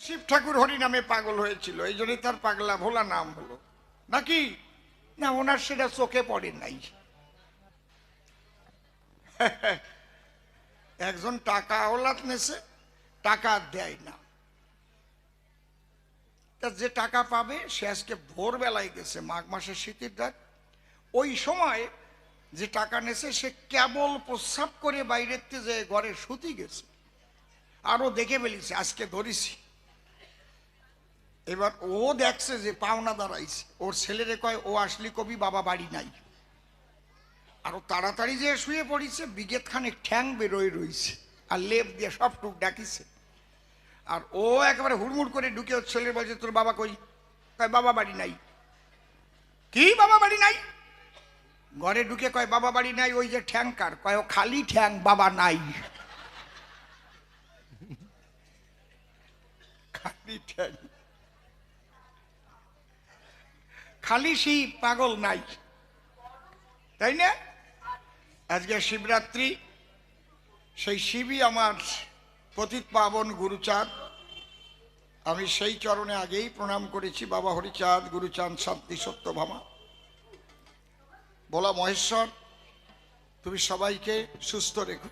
শিব ঠাকুর হরি নামে পাগল হয়েছিল, এই জন্যই তার পাগলা ভোলা নাম হলো নাকি? না, ওনার সেটা চোখে পড়ে নাই। একজন টাকা আওলাদ নেছে, টাকা দেয় না, তা যে টাকা পাবে সে আজকে ভোরবেলায় গেছে, মাঘ মাসের শীতের রাত, ওই সময় যে টাকা নেছে সে কেবল প্রস্রাব করে বাইরের যে ঘরে শুতে গেছে, আরো দেখে ফেলিছে আজকে ধরেছি। এবার ও দেখছে যে পাওনা দাঁড়াইছে, ওর ছেলেরে কয় ও আসলি কবি বাবা বাড়ি নাই, আরো তাড়াতাড়ি যে শুয়ে পড়িছে, বিগেত খানে ঠ্যাং বেরোয় রইছে আর লেপ দিয়ে সব টুক ডাকিছে। আর ও একেবারে হুড়মুড় করে ঢুকে ওর ছেলে বলছে তোর বাবা কই? কয় বাবা বাড়ি নাই। কি বাবা বাড়ি নাই? ঘরে ঢুকে কয় বাবা বাড়ি নাই, ওই যে ঠ্যাং কার? কয় ও খালি ঠ্যাং, বাবা নাই। খালি ঠ্যাং, খালি শিব, পাগল নাই, তাই না? আজকে শিবরাত্রি, সেই শিবই আমার পতিত পাবন গুরুচাঁদ। আমি সেই চরণে আগেই প্রণাম করেছি, বাবা হরিচাঁদ, গুরুচাঁদ, শান্তি, সত্যভামা। বলা মহেশ্বর তুমি সবাইকে সুস্থ রেখো।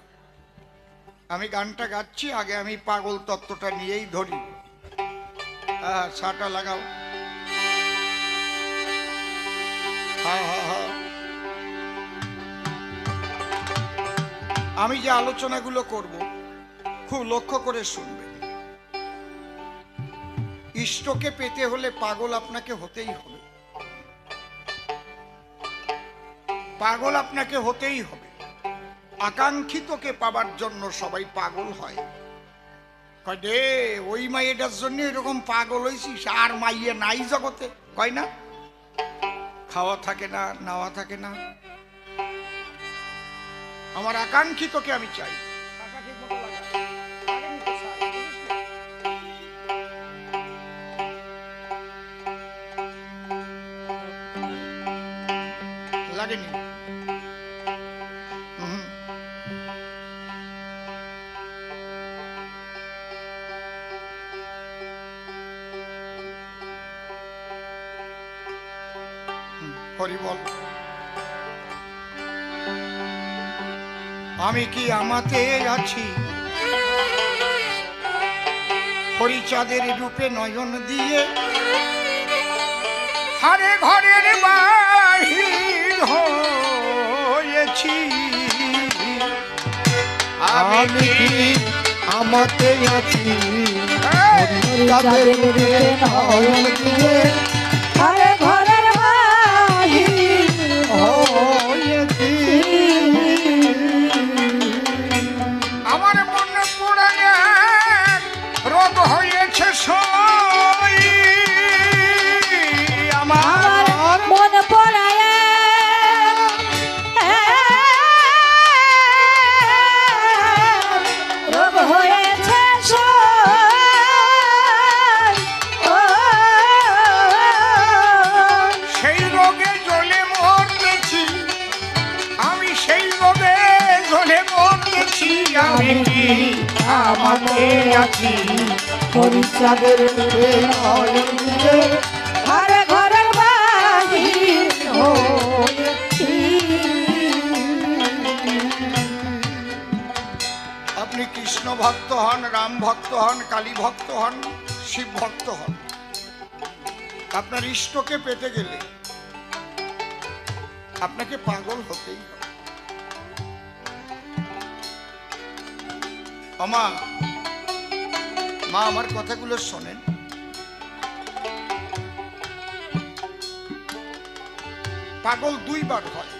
আমি গানটা গাচ্ছি, আগে আমি পাগল তত্ত্বটা নিয়েই ধরি। ছাটা লাগাও। আমি যে আলোচনাগুলো করব খুব লক্ষ্য করে শুনবেন। ইষ্টকে পেতে হলে পাগল আপনাকে হতেই হবে, পাগল আপনাকে হতেই হবে। আকাঙ্ক্ষিতকে পাবার জন্য সবাই পাগল হয়। কয় রে ওই মাইয়েটার জন্য এরকম পাগল হয়েছিস, আর মাইয়ে নাই জগতে, কয় না? খাওয়া থাকে না, নাওয়া থাকে না, আমার আকাঙ্ক্ষিতকে আমি চাই। লাগেনি? হরি বল। আমি কি আমাতে আছি, হরিচাঁদের রূপে নয়ন দিয়ে, হারে ঘরের বাহির হয়েছি। আমি কি আমাতে আছি, হরিচাঁদের রূপে নয়ন দিয়ে, হারে ঘরের বাহির হয়েছি। আমার মনে পড়ে রোগ হয়েছে সই, আমার মনে পড়ে রোগ হয়েছে সেই রোগে জ্বলে মরতেছি আমি, সেই রোগে জ্বলে মরতেছি। আমি কি আমাতে আছি, হরিচাঁদের রূপে নয়ন দিয়ে, হারে ঘরের বাহির হয়েছি। আপনি কৃষ্ণ ভক্ত হন, রাম ভক্ত হন, কালী ভক্ত হন, শিব ভক্ত হন, আপনার ইষ্টকে পেতে গেলে আপনাকে পাগল হতেই হবে। মা আমার কথাগুলো শোনেন। পাগল দুইবার হয়,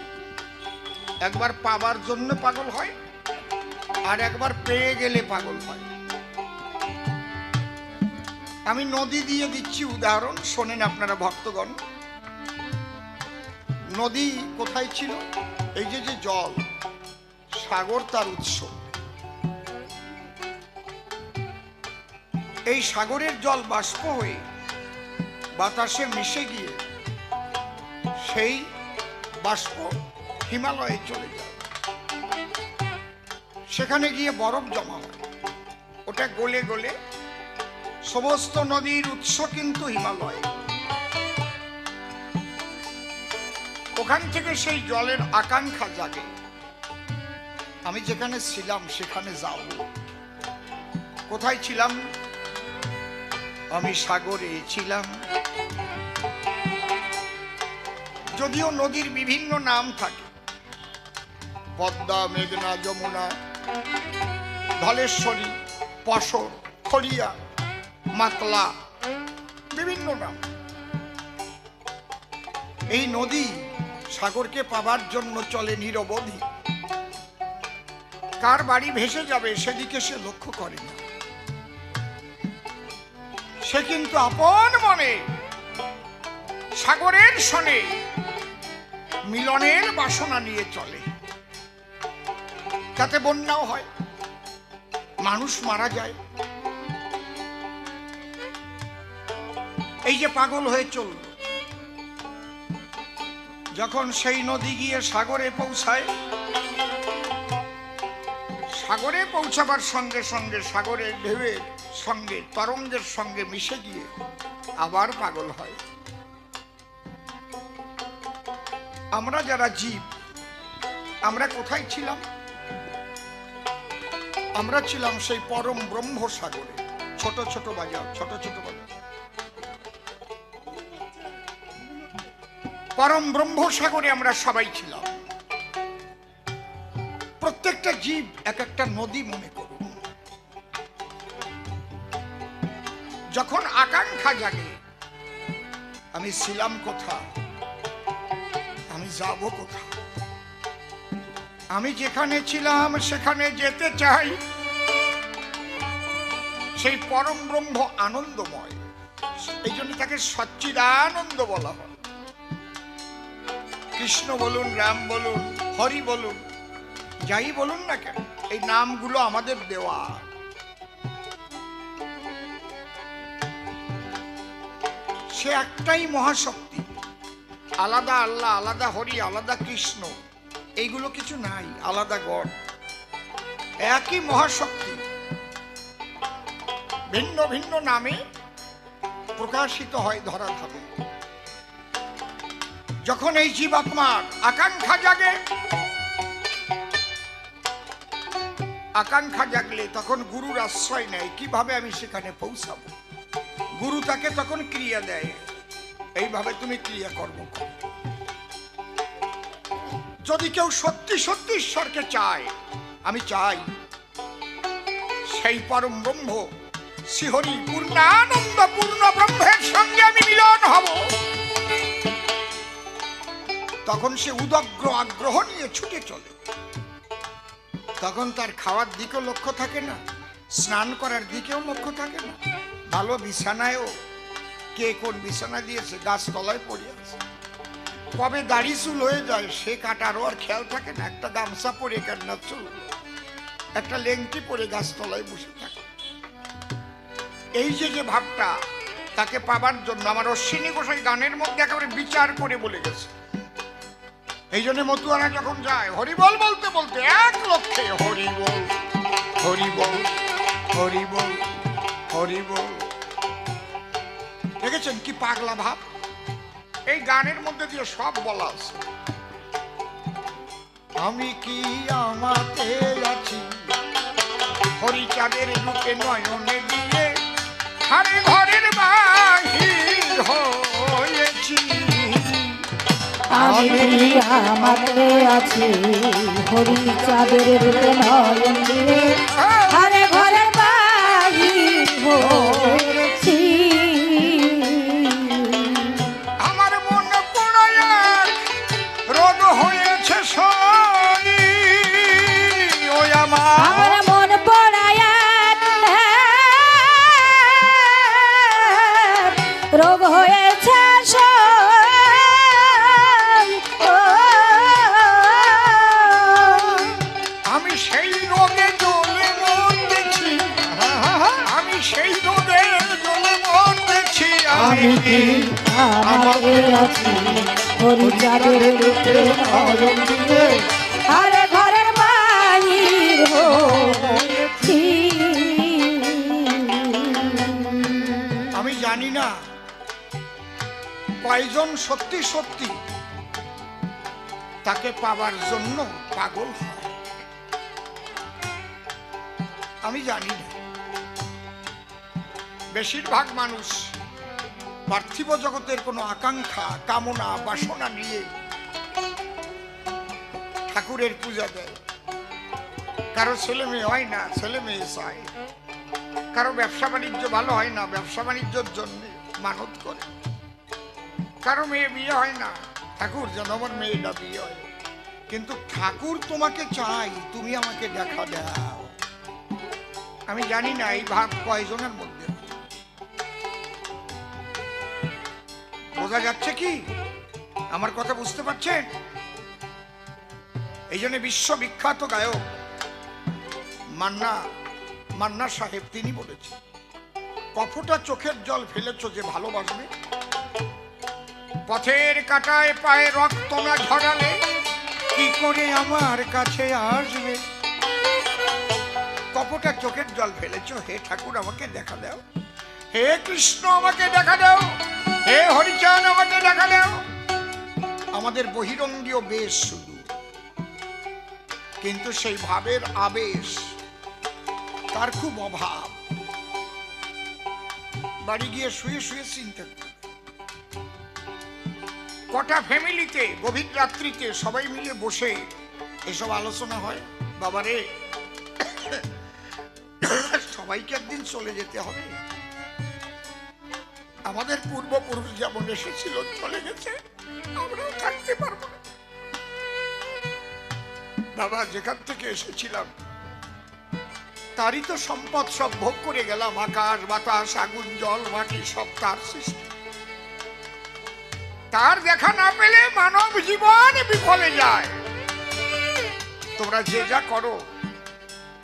একবার পাবার জন্য পাগল হয়, আর একবার পেয়ে গেলে পাগল হয়। আমি নদী দিয়ে দিচ্ছি উদাহরণ, শোনেন আপনারা ভক্তগণ। নদী কোথায় ছিল? এই যে জল, সাগর তার উৎস। এই সাগরের জল বাষ্প হয়ে বাতাসে মিশে গিয়ে সেই বাষ্প হিমালয়ে চলে যায়, সেখানে গিয়ে বরফ জমা হয়, ওটা গলে গলে সমস্ত নদীর উৎস কিন্তু হিমালয়। ওখান থেকে সেই জলের আকাঙ্ক্ষা জাগে, আমি যেখানে ছিলাম সেখানে যাব। কোথায় ছিলাম? আমি সাগরে ছিলাম। যদিও নদীর বিভিন্ন নাম থাকে, পদ্মা, মেঘনা, যমুনা, ধলেশ্বরী, পশর, খড়িয়া, মাতলা, বিভিন্ন নাম। এই নদী সাগরকে পাবার জন্য চলে নিরবধি। কার বাড়ি ভেসে যাবে সেদিকে সে লক্ষ্য করে না। সে কিন্তু আপন মনে সাগরের সনে মিলনের বাসনা নিয়ে চলে। তাতে বন্যাও হয়, মানুষ মারা যায়। এই যে পাগল হয়ে চলল, যখন সেই নদী গিয়ে সাগরে পৌঁছায়, সাগরে পৌঁছাবার সঙ্গে সঙ্গে সাগরের ঢেউয়ের সঙ্গে, তরঙ্গের সঙ্গে মিশে গিয়ে আবার পাগল হয়। আমরা যারা জীব, আমরা কোথায় ছিলাম? আমরা ছিলাম সেই পরম ব্রহ্ম সাগরে। ছোট ছোট বাজার, ছোট ছোট বাজার, পরম ব্রহ্ম সাগরে আমরা সবাই ছিলাম। প্রত্যেকটা জীব এক একটা নদী মনে করুন। যখন আকাঙ্ক্ষা জাগে, আমি ছিলাম কোথায়, আমি যাব কোথায়, আমি যেখানে ছিলাম সেখানে যেতে চাই, সেই পরম ব্রহ্ম আনন্দময়। এই জন্য তাকে সচ্চিদানন্দ বলা হয়। কৃষ্ণ বলুন, রাম বলুন, হরি বলুন, যাই বলুন না কেন, এই নামগুলো আমাদের দেওয়া। সে একটাই মহাশক্তি। আলাদা আল্লাহ, আলাদা হরি, আলাদা কৃষ্ণ, এইগুলো কিছু নাই। আলাদা গড, একই মহাশক্তি, ভিন্ন ভিন্ন নামে প্রকাশিত হয় ধরাধামে। যখন এই জীবাত্মার আকাঙ্ক্ষা জাগে, আকাঙ্ক্ষা জাগলে তখন গুরুর আশ্রয় নেয়। কিভাবে আমি সেখানে পৌঁছাবো? গুরু তাকে তখন ক্রিয়া দেয়, এইভাবে তুমি ক্রিয়া কর্ম করো। যদি কেউ সত্যি সত্যি ঈশ্বরকে চায়, আমি চাই সেই পরম ব্রহ্ম শ্রীহরি পূর্ণানন্দ পূর্ণ ব্রহ্মের সঙ্গে আমি মিলন হব, তখন সে উদগ্র আগ্রহ নিয়ে ছুটে চলে। তখন তার খাওয়ার দিকেও লক্ষ্য থাকে না, স্নান করার দিকেও লক্ষ্য থাকে না, ভালো বিছানায়ও, কে কোন বিছানা দিয়েছে, গাছতলায় পড়ে আছে। কবে দাড়ি চুল হয়ে যায় সে কাটারও আর খেয়াল থাকে না। একটা গামছা পরে কান্না চুল, একটা লেংটি পরে গাছতলায় বসে থাকে। এই যে যে ভাবটা, তাকে পাবার জন্য আমার অশ্বিনী গোসাই গানের মধ্যে একেবারে বিচার করে বলে গেছে। এই জন্য মতুয়ারা যখন যায় হরিবল বলতে বলতে এক লক্ষ্যে হরিবল হরিবল হরিবল হরিবল। দেখেছেন কি পাগলা ভাব? এই গানের মধ্যে দিয়ে সব বলা আছে। আমি কি আমাতে আছি হরিচাঁদের রূপে নয়নে দিয়ে, হারে ঘরের বাহির হয়েছি। আমি আমাতে আছি হরিচাঁদের রূপে নয়ন দিয়ে, আরে ঘরের বাহির হয়েছি। আমার মন পোড়ায় রোগ হয়েছে সই, ওই আমার মন পড়ায় রোগ হয়েছে আমি সেই রোগে জ্বলে মরতেছি, আমি সেই রোগে জ্বলে মরতেছি। আমি কি আমাতে আছি হরিচাঁদের রূপে নয়ন দিয়ে, আরে ঘরের বাহির হয়েছি। জানি না কয়জন সত্যি সত্যি তাকে পাবার জন্য পাগল হয়, আমি জানি না। বেশিরভাগ মানুষ পার্থিব জগতের কোনো আকাঙ্ক্ষা, কামনা, বাসনা নিয়ে ঠাকুরের পূজা দেয়। কারো ছেলে মেয়ে হয় না, ছেলে মেয়ে চায়। কারো ব্যবসা বাণিজ্য ভালো হয় না, ব্যবসা বাণিজ্যের জন্য মানত করে। কারো মেয়ে বিয়ে হয় না, ঠাকুর যেন আমার মেয়েটা বিয়ে হয়। কিন্তু ঠাকুর তোমাকে চাই, তুমি আমাকে দেখা দাও। আমি জানি না এই ভাব কয়জনের মধ্যে। বোঝা যাচ্ছে কি? আমার কথা বুঝতে পারছেন? এই জন্য বিশ্ববিখ্যাত গায়ক মান্না সাহেব তিনি বলেছেন, কফটা চোখের জল ফেলেছ যে ভালোবাসবে, পথের কাটায় পায়ে রক্ত না ঝরালে কি করে আমার কাছে আসবে। কফটা চোখের জল ফেলেছ, হে ঠাকুর আমাকে দেখা দাও, হে কৃষ্ণ আমাকে দেখা দাও, হে হরিচাঁদ আমাকে দেখা দাও। আমাদের বহিরঙ্গীয় বেশ শুধু, কিন্তু সেই ভাবের আবেশ তার খুব অভাব। বাড়ি গিয়ে শুয়ে শুয়ে চিন্তা করি, কটা ফ্যামিলিতে গভীর রাত্রিতে সবাই মিলে বসে এসব আলোচনা হয়। বাবারে, সবাইকে একদিন চলে যেতে হবে। আমাদের পূর্বপুরুষ যেমন এসেছিল চলে গেছে, আমরাও থাকতে পারবো না। বাবা, যেখান থেকে এসেছিলাম তারই তো সম্পদ সব ভোগ করে গেলাম। আকাশ বাতাস আগুন জল মাটি সব তার সৃষ্টি। তার দেখা না পেলে মানব জীবন বিফলে যায়। তোমরা যে যা করো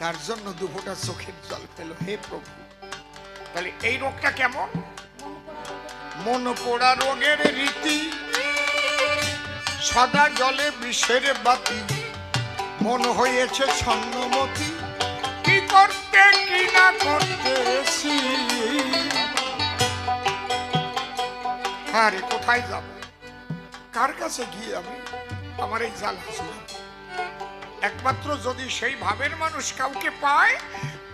তার জন্য দুফোঁটা চোখের জল ফেলো, হে প্রভু। তাহলে এই রোগটা কেমন? মন পোড়া রোগের রীতি, সদা জলে বিষের বাতি, মন হয়েছে ছন্নমতি, কি করতে কি না করতেছি। আরে কোথায় যাব, কার কাছে গিয়ে আমি আমার এই জাল হাসলাম? একমাত্র যদি সেই ভাবের মানুষ কাউকে পায়,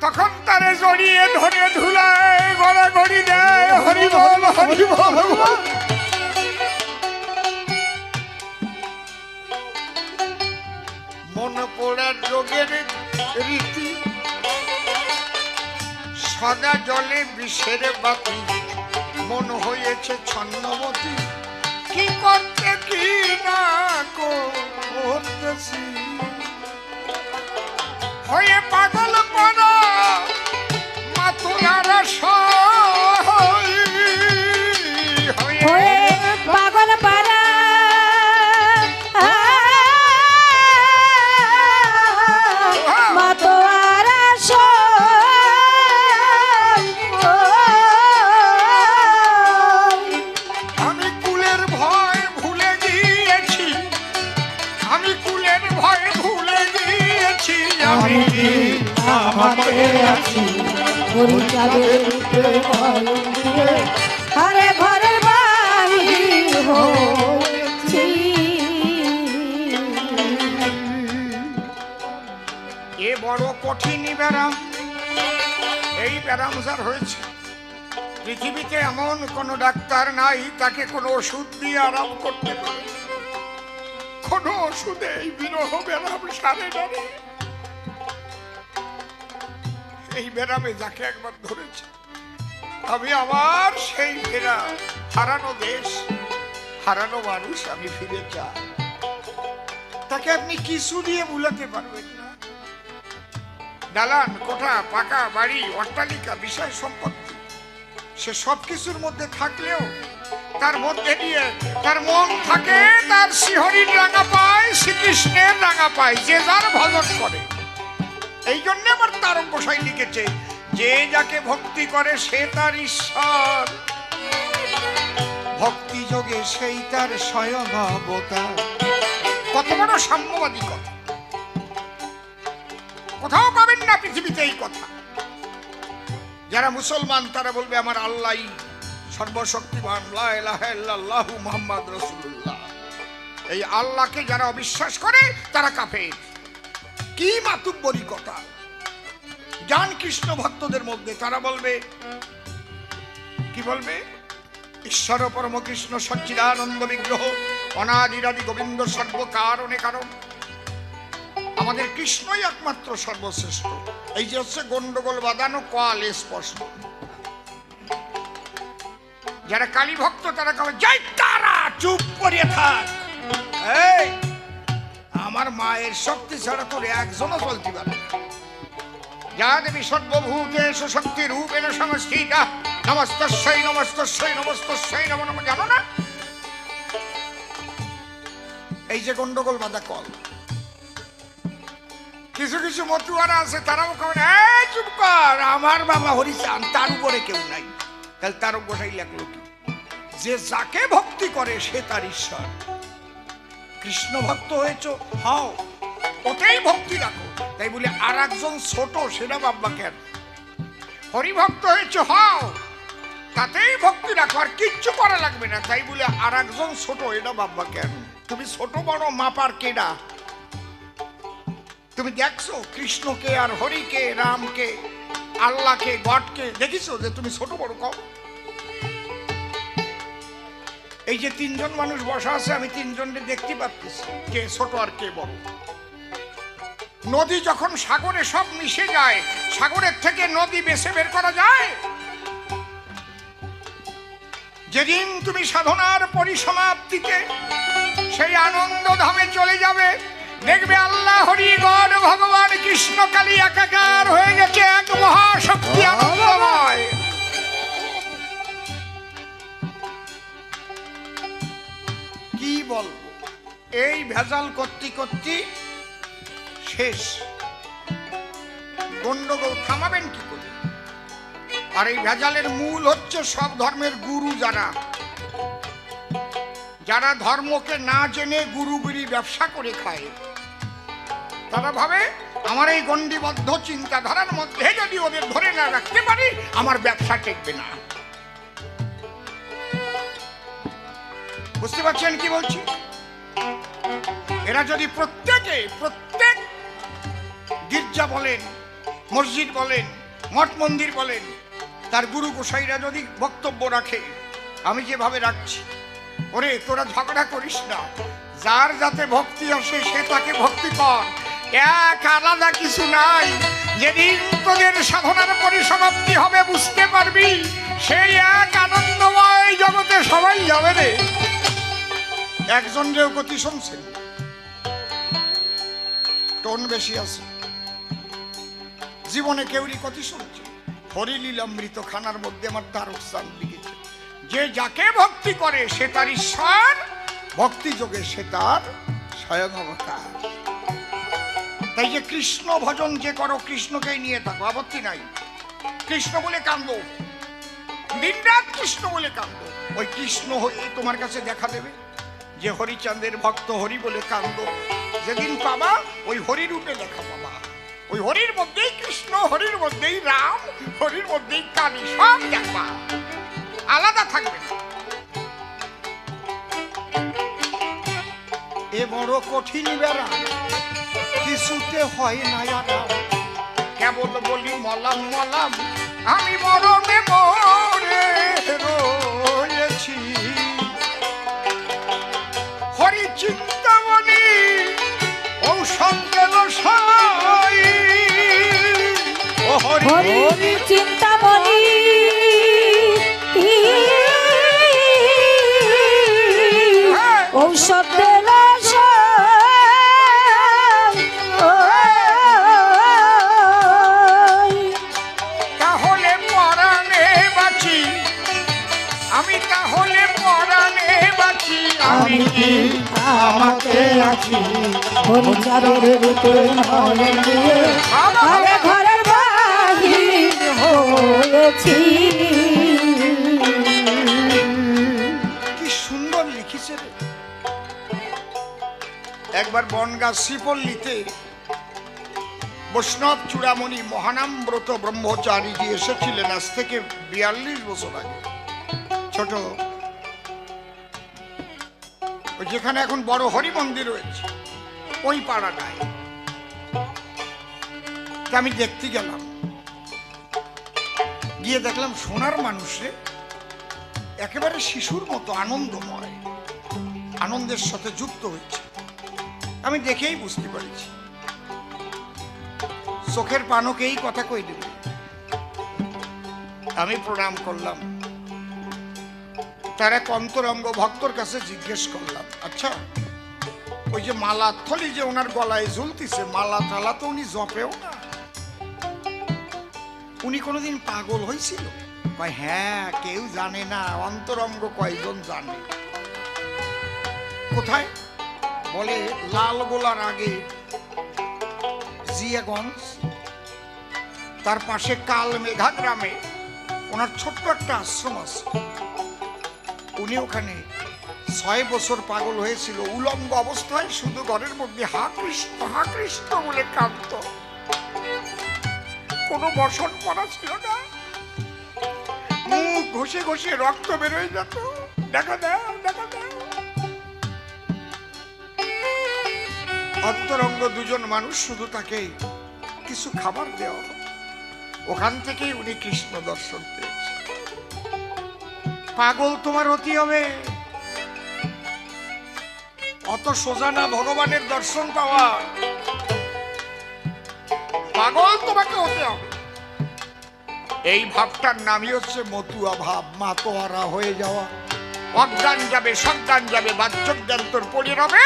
তখন তারে জড়িয়ে ধরে ধুলায় গড়াগড়ি দেয়, হরি বল হরি বল। মন পোড়ার রোগের রীতি, সদা জলে বিষের বাতি, মন হয়েছে ছন্নমতি, কি করতে কি না করতেছি। হয়ে পাগল পড়া মাতুলার হয়ে পাগল পারা মাতোয়ারা আমি কুলের ভয় ভুলে গিয়েছি, আমি কুলের ভয় ভুলে গিয়েছি। আমি আমাকে আছি হরিচাঁদের রূপে নয়ন দিয়ে, আরে ঘরের বাহির হচ্ছি। এ বড় কঠিন ব্যারাম। এই ব্যারাম যার হয়েছে, পৃথিবীতে এমন কোন ডাক্তার নাই তাকে কোনো ওষুধ দিয়ে আরাম করতে পারে। কোন ওষুধে এই বিরহ ব্যারাম সারে না। এই ব্যারামে যাকে একবার ধরেছে, আমি আবার সেই ফেরা হারানো দেশ, হারানো মানুষ আমি ফিরে চাই। তাকে আপনি কিছু দিয়ে ভুলাতে পারবেন না। দালান কোঠা, পাকা বাড়ি, অট্টালিকা, বিষয় সম্পত্তি, সে সব কিছুর মধ্যে থাকলেও তার মধ্যে দিয়ে তার মন থাকে তার শ্রীহরির রাঙা পায়, শ্রীকৃষ্ণের রাঙা পায়, যে যার ভজন করে। এই জন্য আমার তারক গোসাই লিখেছে, যে যাকে ভক্তি করে সে তার ঈশ্বর, ভক্তি যোগে সেই তার স্বয়ং অবতার। কত বড় সাম্যবাদী কথা, কোথাও পাবেন না পৃথিবীতে এই কথা। যারা মুসলমান তারা বলবে আমার আল্লাহ সর্বশক্তিমান লা ইলাহা ইল্লাল্লাহু মুহাম্মদ রাসূলুল্লাহ। এই আল্লাহকে যারা অবিশ্বাস করে তারা কাফের। কি মাতুব্বরি কথা! জান কৃষ্ণ ভক্তদের মধ্যে তারা বলবে, কি বলবে? ঈশ্বর পরম কৃষ্ণ সচ্চিদানন্দ বিগ্রহ, অনাদিরাদি গোবিন্দ সর্বকারণে কারণ। আমাদের কৃষ্ণই একমাত্র সর্বশ্রেষ্ঠ। এই যে হচ্ছে গন্ডগোল বাঁধানো কল স্পষ্ট। যারা কালী ভক্ত তারা কবে জয় তারা, চুপ করে থাক। এই আমার মায়ের শক্তি ছাড়া তোর একজনও চলতে পারে না। যা দেবী সর্বভূতেষু শক্তি রূপেণ সংস্থিতা, নমস্তস্যৈ নমস্তস্যৈ নমস্তস্যৈ নমো নমঃ। জানো না? এই যে গন্ডগোল বাঁধা কল, কিছু কিছু মতুয়ারা আছে তারাও কবে এই চুপ কর, আমার বাবা হরিচাঁদ, তার উপরে কেউ নাই। তাহলে তার গোসাই লাগলো কি? যে যাকে ভক্তি করে সে তার ঈশ্বর। কৃষ্ণ ভক্ত হয়েছ, হও, ওটাই ভক্তি রাখো। তাই বলে আর একজন ছোট সেটা বাবা কেন? হরিভক্ত হয়েছ, হও, তাতেই ভক্তি রাখো, আর কিচ্ছু করা লাগবে না। তাই বলে আর একজন ছোট এটা বাবা কেন? তুমি ছোট বড় মাপার কেডা? তুমি দেখছো কৃষ্ণকে আর হরিকে, রামকে, আল্লাহকে, গডকে দেখিছো যে তুমি ছোট বড় কও? এই যে তিনজন মানুষ বসা আছে, আমি তিনজনকে দেখতে পাচ্ছি, কে ছোট আর কে বড়। নদী যখন সাগরে সব মিশে যায়, সাগরের থেকে নদী বেছে বের করা যায়? যেদিন তুমি সাধনার পরিসমাপ্তিতে সেই আনন্দ ধামে চলে যাবে, দেখবে আল্লাহ, হরি, গড, ভগবান কৃষ্ণ, কালী একাকার হয়ে গেছে এক মহাশক্তি আনন্দময়। কি বলবো, এই ভেজাল করতে করতে শেষ। গন্ডগোল থামাবেন কি করে? আর এই ভেজালের মূল হচ্ছে সব ধর্মের গুরু, যারা ধর্মকে না জেনে গুরুগিরি ব্যবসা করে খায়। তারা ভাবে আমার এই গণ্ডিবদ্ধ চিন্তাধারার মধ্যে যদি ওদের ধরে না রাখতে পারি, আমার ব্যবসা টিকবে না। বুঝতে পারছেন কি বলছি? এরা যদি প্রত্যেক গির্জা বলেন, মসজিদ বলেন, মঠ মন্দির বলেন, তার গুরু গোসাইরা যদি বক্তব্য রাখে, আমি যেভাবে রাখছি, ওরে তোরা ঝগড়া করিস না, যার যাতে ভক্তি আসে সে তাকে ভক্তি কর, এক আলাদা কিছু নাই। যেদিন তোদের সাধনার পরিসমাপ্তি হবে বুঝতে পারবি, সেই এক আনন্দময় জগতে সবাই যাবে রে। একজন যে গতি শুনছেন, টোন বেশি আছে, জীবনে কেউরি গতি শুনছে। হরিলীলামৃত খানার মধ্যে আমার তারক স্থান লিখেছে, যে যাকে ভক্তি করে সে তার ঈশ্বর, ভক্তি যোগে সে তার স্বয়ং অবতার। তাই যে কৃষ্ণ ভজন যে করো, কৃষ্ণকেই নিয়ে থাকো, আপত্তি নাই। কৃষ্ণ বলে কান্দো, দিনরাত কৃষ্ণ বলে কান্দো, ওই কৃষ্ণ হয়ে তোমার কাছে দেখা দেবে। যে হরিচাঁদের ভক্ত, হরি বলে কান্দো, যেদিন পাবা ওই হরি রূপে দেখা পাবা। ওই হরির মধ্যেই কৃষ্ণ, হরির মধ্যেই রাম, হরির মধ্যেই কালী, সব দেখবা, আলাদা থাকবে না। এ বড় কঠিন বেড়া, কিছুতে হয় না আরাম। কেবল বলি মলাম মলাম, আমি মরণে মরে রয়েছি। হরি চিন্তামণি ঔষধ গেল সাই, ও হরি চিন্তামণি ঔষধ দিল তাহলে পরাণে বাঁচি আমি, তাহলে পরাণে বাঁচি আমি, আমাকে আছি হরিচাঁদের রূপে নয়ন দিয়ে, ঘরে ঘরের বাহির হয়েছি। কি সুন্দর লিখেছে রে। একবার বনগাঁ শ্রীপল্লীতে বৈষ্ণব চূড়ামণি মহানামব্রত ব্রহ্মচারীজি এসেছিলেন, আজ থেকে 42 বছর আগে, ছোট ওই যেখানে এখন বড় হরি মন্দির রয়েছে ওই পাড়াটায় তা আমি দেখতে গেলাম, গিয়ে দেখলাম সোনার মানুষে একেবারে শিশুর মতো আনন্দময়, আনন্দের সাথে যুক্ত হচ্ছে। আমি দেখেই বুঝতে পারছি চোখের পানকেই কথা কই দেবে। আমি প্রণাম করলাম, তার এক অন্তরঙ্গ ভক্তর কাছে জিজ্ঞেস করলাম, আচ্ছা ওই যে মালা থলি যে ওনার গলায় ঝুলতিছে, মালা টালা তো উনি জপেও না, উনি কোনোদিন পাগল হয়েছিল? কয় হ্যাঁ, কেউ জানে না, অন্তরঙ্গ কয়জন জানে। কোথায়? বলে লালগোলার আগে জিয়াগঞ্জ, তার পাশে কাল মেঘা গ্রামে ওনার ছোট্ট একটা আশ্রম আছে। উনি ওখানে 6 বছর পাগল হয়েছিল, উলঙ্গ অবস্থায় শুধু ঘরের মধ্যে হা কৃষ্ণ বলে কাঁদত, কোনো বসন করা ছিল না, মুখ ঘষে ঘষে রক্ত বেরোয় যেত, দেখা দাও দেখা দাও। অন্তরঙ্গ দুজন মানুষ শুধু তাকে কিছু খাবার দেওয়া, ওখান থেকেই উনি কৃষ্ণ দর্শন পেয়েছে। পাগল তোমার হতে হবে, অত সোজা না ভগবানের দর্শন পাওয়া, পাগল তোমাকে হতে হবে। এই ভাবটার নামই হচ্ছে মতুয়া ভাব, মাতোয়ারা হয়ে যাওয়া। অজ্ঞান যাবে, সজ্ঞান যাবে, বাহ্যক জ্ঞান তোর পড়ে রবে।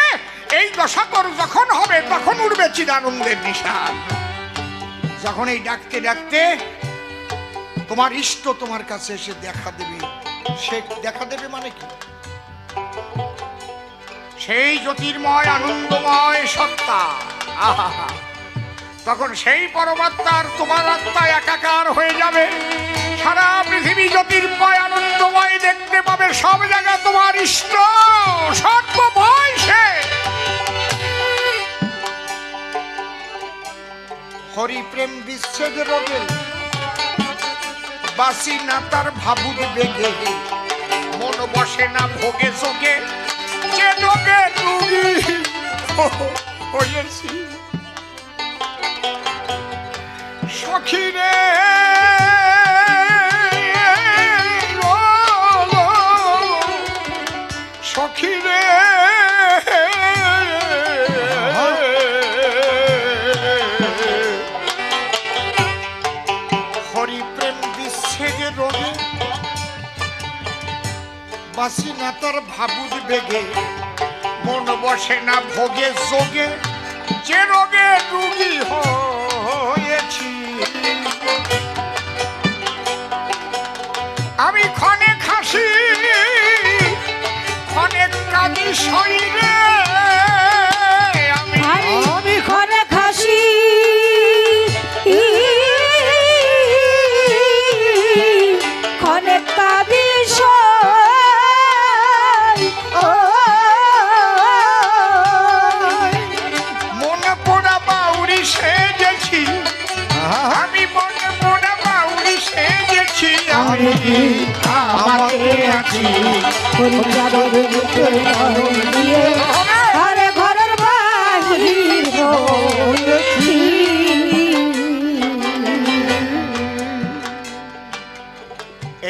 এই দশা তোর যখন হবে তখন উঠবে চিদানন্দের নিশান। যখন এই ডাকতে ডাকতে তোমার ইষ্ট তোমার কাছে এসে দেখা দেবে, সে দেখা দেবে মানে কি? সেই জ্যোতির্ময় আনন্দময় সত্তা, আহা, তখন সেই পরমাত্মার তোমার আত্মা একাকার হয়ে যাবে। সারা পৃথিবী জ্যোতির্ময় আনন্দময় দেখতে পাবে, সব জায়গা তোমার ইষ্ট, সর্বময় সে। হরি প্রেম বিচ্ছেদ রোগে বাসি না তার ভাবুক বেগে, মন বসে না ভোগে চোখে, যে রোগে রুগী হয়েছি। সখী রে সখী রে, হরি প্রেম বিচ্ছেদে রোগে বাসি না তার ভাবুক বেগে, মন বসে না ভোগে যোগে, যে রোগে রুগী হয়েছি। আমি ক্ষণে খাসি ক্ষণে কাঁদি শরীরে, আমি ঘরে খাসি ক্ষণে কাঁদি মনে পোড়া বাউরি সেজেছি, আমি মনে পোড়া বাউরি সেজেছি। আমি কি আমাকে আছি পরিচারের রূপে নয়ন দিয়ে, ঘরে ঘরের বাহির হয়েছি।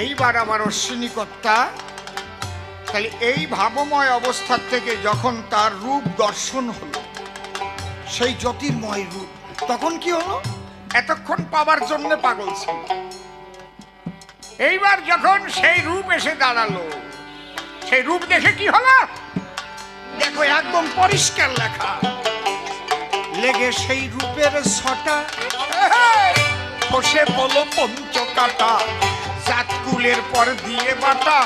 এইবার আমার অশ্বিনী কর্তা তাহলে এই ভাবময় অবস্থার থেকে যখন তার রূপ দর্শন হলো, সেই জ্যোতির্ময় রূপ, তখন কি হলো? এতক্ষণ পাবার জন্য পাগল ছিল, এইবার যখন সেই রূপ এসে দাঁড়ালো, সেই রূপ দেখে কি হলো? দেখো একদম পরিষ্কার লেখা, লেগে সেই রূপের ছটা খসে বলো পঞ্চকাটা, চাঁদকুলের পর দিয়ে বাটা,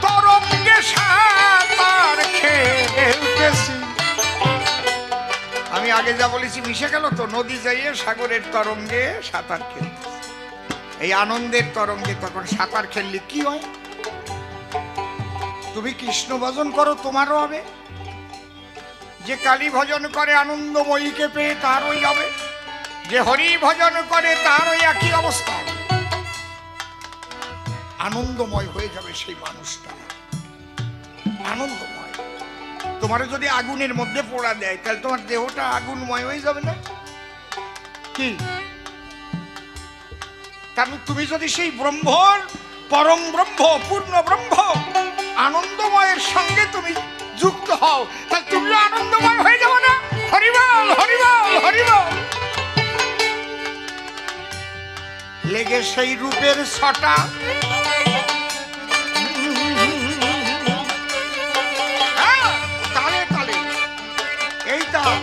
তরঙ্গে সাঁতার খেলতেছি। আমি আগে যা বলেছি মিশে গেল তো, নদী যাইয়ে সাগরের তরঙ্গে সাঁতার খেলতেছি। এই আনন্দের তরঙ্গে তখন সাঁতার খেললে কি হয়? তুমি কৃষ্ণ ভজন করো, তোমারও হবে। যে কালী ভজন করে আনন্দময়ীকে পেয়ে তারই হবে, যে হরি ভজন করে তারই একই অবস্থা। আনন্দময় হয়ে যাবে সেই মানুষটা, আনন্দময়। তোমার যদি আগুনের মধ্যে পোড়া দেয় তাহলে তোমার দেহটা আগুনময় হয়ে যাবে না কি? কারণ তুমি যদি সেই ব্রহ্মর, পরম ব্রহ্ম, পূর্ণ ব্রহ্ম, আনন্দময়ের সঙ্গে তুমি যুক্ত হও, তাহলে তুমিও আনন্দময় হয়ে যাবে না? হরিবল হরিবল হরিবল। লেগে সেই রূপের ছটা, তালে তালে এই তাল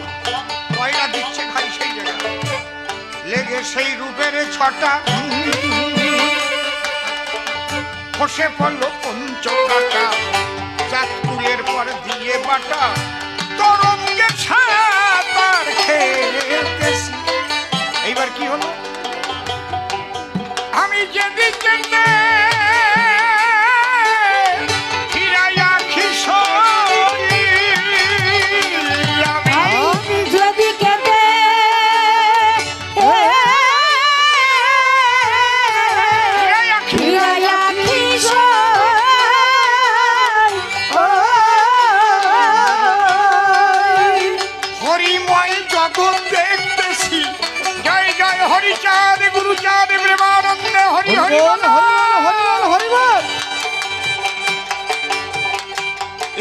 কয়লা দিচ্ছে ভাই সেই জায়গায়। লেগে সেই রূপের ছটা, খসে পড়লো পঞ্চকাটা, চাঁদকুলের পর দিয়ে বাটা, তরঙ্গে ছাতার খেলতেছি। এইবার কি হলো? আমি যেদিকে হরিচাঁদ গুরুচাঁদ প্রেমানন্দ হরি হরি বল হরি হরি বল।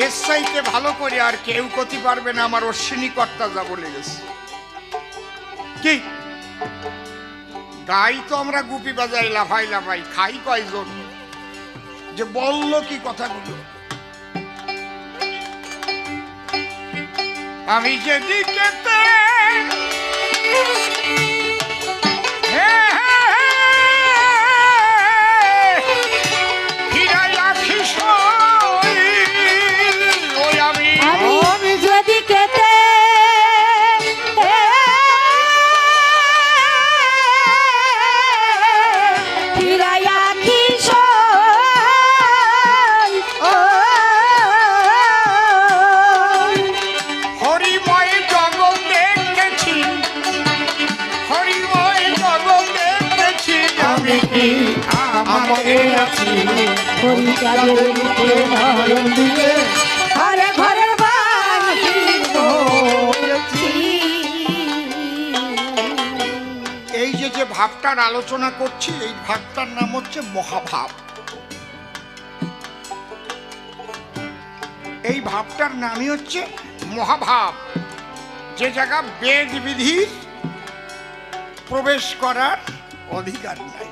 এর চাইতে ভালো করে আর কেউ করতে পারবে না আমার অশ্বিনী কর্তা যা বলে গেছে। কি গাই তো আমরা গুপি বাজাই লাফাই লাফাই, খাই কয়জন যে বলল কি কথাগুলো। আমি যেদিকে এই যে ভাবটার আলোচনা করছি, এই ভাবটার নাম হচ্ছে মহাভাব। এই ভাবটার নামই হচ্ছে মহাভাব। যে জায়গা বেদ বিধির প্রবেশ করার অধিকার নাই,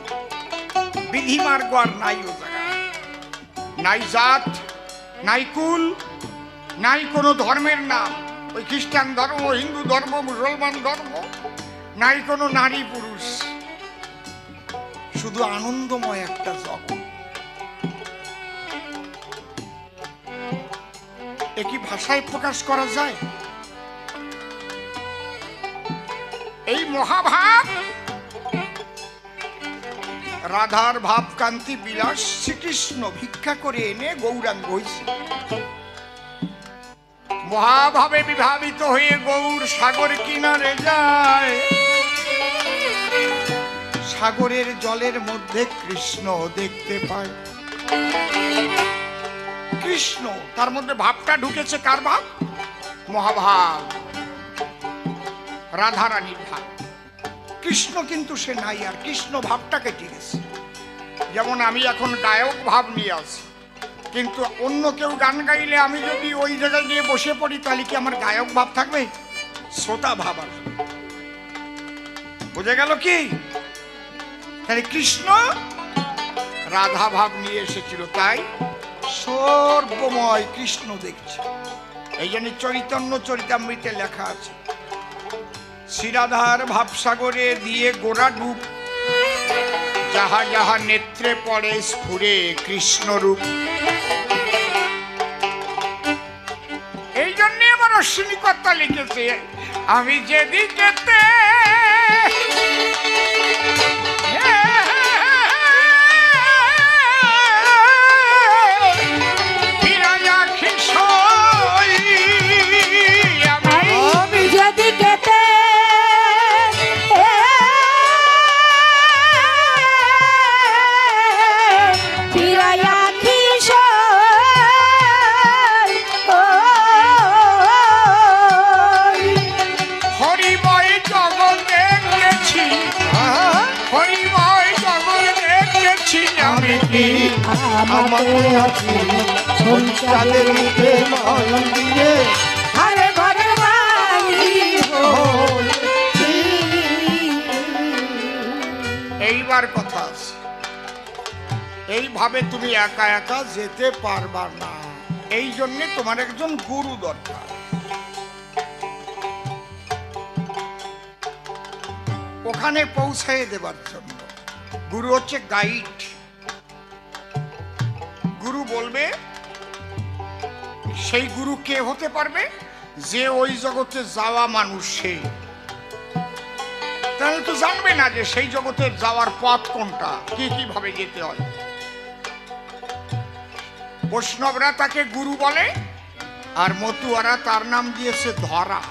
বিধিমার্গ আর নাই ও জায়গা। নাই জাত, নাই কুল, নাই কোনো ধর্মের নাম, ওই খ্রিস্টান ধর্ম, হিন্দু ধর্ম, মুসলমান ধর্ম, নাই কোনো নারী পুরুষ, শুধু আনন্দময় একটা জগৎ। এ কি ভাষায় প্রকাশ করা যায়? এই মহাভাব, রাধার ভাব কান্তি বিলাস শ্রীকৃষ্ণ ভিক্ষা করে এনে গৌরাঙ্গ হয়েছে। মহাভাবে বিভাবিত হয়ে গৌর সাগর কিনারে যায়। সাগরের জলের মধ্যে কৃষ্ণ দেখতে পায়। কৃষ্ণ, তার মধ্যে ভাবটা ঢুকেছে। কার ভাব? মহাভাব, রাধারানীর ভাব। কৃষ্ণ কিন্তু সে নাই, আর কৃষ্ণ ভাবটা কেটে গেছে। যেমন আমি এখন গায়ক ভাব নিয়ে আছি, কিন্তু অন্য কেউ গান গাইলে আমি যদি ওই জায়গায় গিয়ে বসে পড়ি তাহলে কি আমার গায়ক ভাব থাকবে? শ্রোতা ভাব আসবে। বুঝে গেল কি? তাহলে কৃষ্ণ রাধা ভাব নিয়ে এসেছিল, তাই সর্বময় কৃষ্ণ দেখছে। এই জন্য চৈতন্য চরিতামৃতে লেখা আছে, শ্রীরাধার ভাবসাগরে দিয়ে গোড়া ডুব, যাহা যাহা নেত্রে পড়ে স্ফুরে কৃষ্ণ রূপ। এই জন্য আমার অশ্বিনী কর্তা লিখেছে, আমি যেদিকেতে আমাকে আছি চাঁদের নিচে নয়ন দিয়ে আরে ঘরের বাহির হয়েছি। এইবার কথা আছে, এইভাবে তুমি একা একা যেতে পারবা না, এই জন্য তোমার একজন গুরু দরকার। ওখানে পৌঁছায় দেবার জন্য গুরু হচ্ছে গাইড। গুরু বলবে, সেই গুরু কে হতে পারবে? যে ওই জগতে যাওয়া মানুষ, সেই তাহলে তো জানবে না যে সেই জগতের যাওয়ার পথ কোনটা, কি কিভাবে যেতে হয়। বৈষ্ণবরা তাকে গুরু বলে, আর মতুয়ারা তার নাম দিয়েছে ধরা।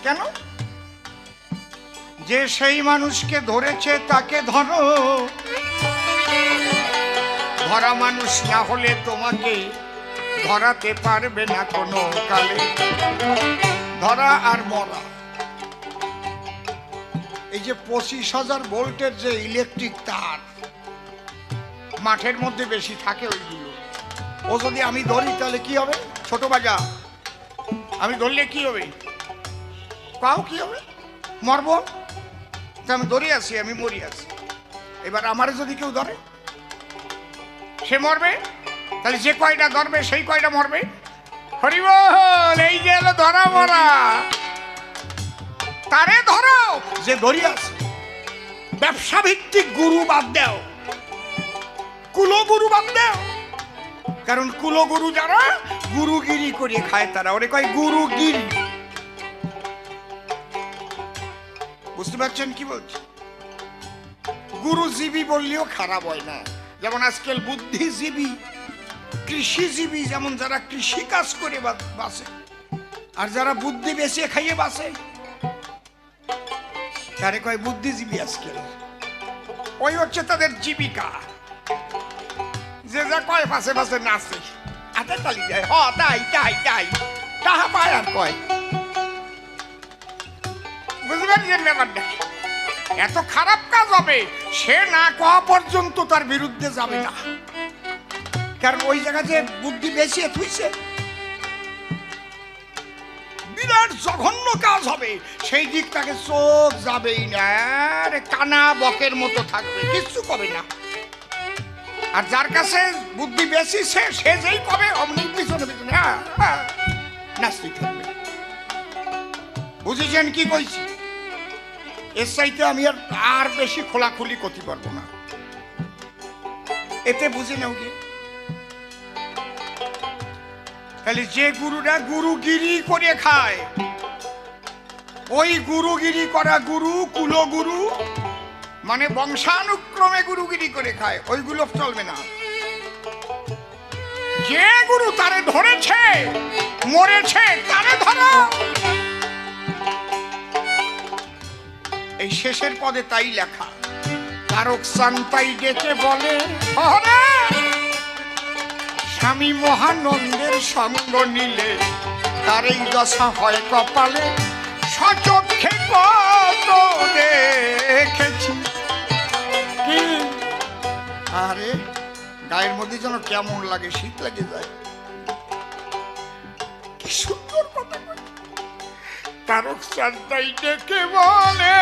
কেন? যে সেই মানুষকে ধরেছে তাকে ধরো, ধরা মানুষ না হলে তোমাকে ধরাতে পারবে না কোনো কালে। ধরা আর মরা, এই যে 25,000 ভোল্টের যে ইলেকট্রিক তার মাঠের মধ্যে বেশি থাকে, ওইগুলো ও যদি আমি ধরি তাহলে কি হবে? ছোট বাজা, আমি ধরলে কি হবে? কাউ কি হবে? মরব। আমি ধরে আছি, আমি মরি আছি। এবার আমার যদি কেউ ধরে, সে মরবে। তাহলে যে কয়টা ধরবে সেই কয়টা মরবে। হরি বল, এই যে এলো ধরা মরা। তারে ধরো যে ধরি আছে। ব্যবসা ভিত্তিক গুরু বাদ দাও, কুলগুরু বাদ দাও। কারণ কুলগুরু যারা গুরুগিরি করে খায়, তারা ওরে কয় গুরুগিরি। বুঝতে পারছেন কি বলছি? গুরুজীবী বললেও খারাপ হয় না। যেমন আজকাল বুদ্ধিজীবী, কৃষিজীবী, যেমন যারা কৃষি কাজ করে বাঁচে, আর যারা বুদ্ধি বেশি খাইয়ে বাঁচে, তারে কয় বুদ্ধিজীবী। আজকাল ওই হচ্ছে তাদের জীবিকা। যে যা কয় পাশে পাশে নাচে, হাতে তালি যায়, হ তাই তাই তাই, তাহা পায় আর কয়। বুঝতে পারছেন ব্যাপারটা? এত খারাপ কাজ হবে, সে না কওয়া পর্যন্ত তার বিরুদ্ধে যাবে না। কারণ ওই জায়গায় যে বুদ্ধি বেশি থুইছে, বিরাট জঘন্য কাজ হবে, সেই দিক তাকে চোখ যাবেই না, কানা বকের মতো থাকবে, কিচ্ছু কবে না। আর যার কাছে বুদ্ধি বেশি, সে যেই কবে অমনি পিছনে পিছনে নাচতে থাকবে। বুঝেছেন কি কইছি? এর চাইতে আমি আর বেশি খোলাখুলি করতে পারবো না, এতে বুঝে নাও কি। তাহলে যে গুরুরা গুরুগিরি করে খায়, ওই গুরুগিরি করা গুরু, কুলগুরু, মানে বংশানুক্রমে গুরুগিরি করে খায়, ওইগুলো চলবে না। যে গুরু তারে ধরেছে, মরেছে, তারে ধরো। এই শেষের পদে তাই লেখা, তারক চান্তাই ডেকে বলে, স্বামী মহানন্দের সঙ্গ নিলে তার এই দশা হয় কপালে। সচক্ষে কত দেখেছি। কি আরে গায়ের মধ্যে যেন কেমন লাগে, শীত লাগে যায়। কি সুন্দর কথা। তারক চান্তাই ডেকে বলে,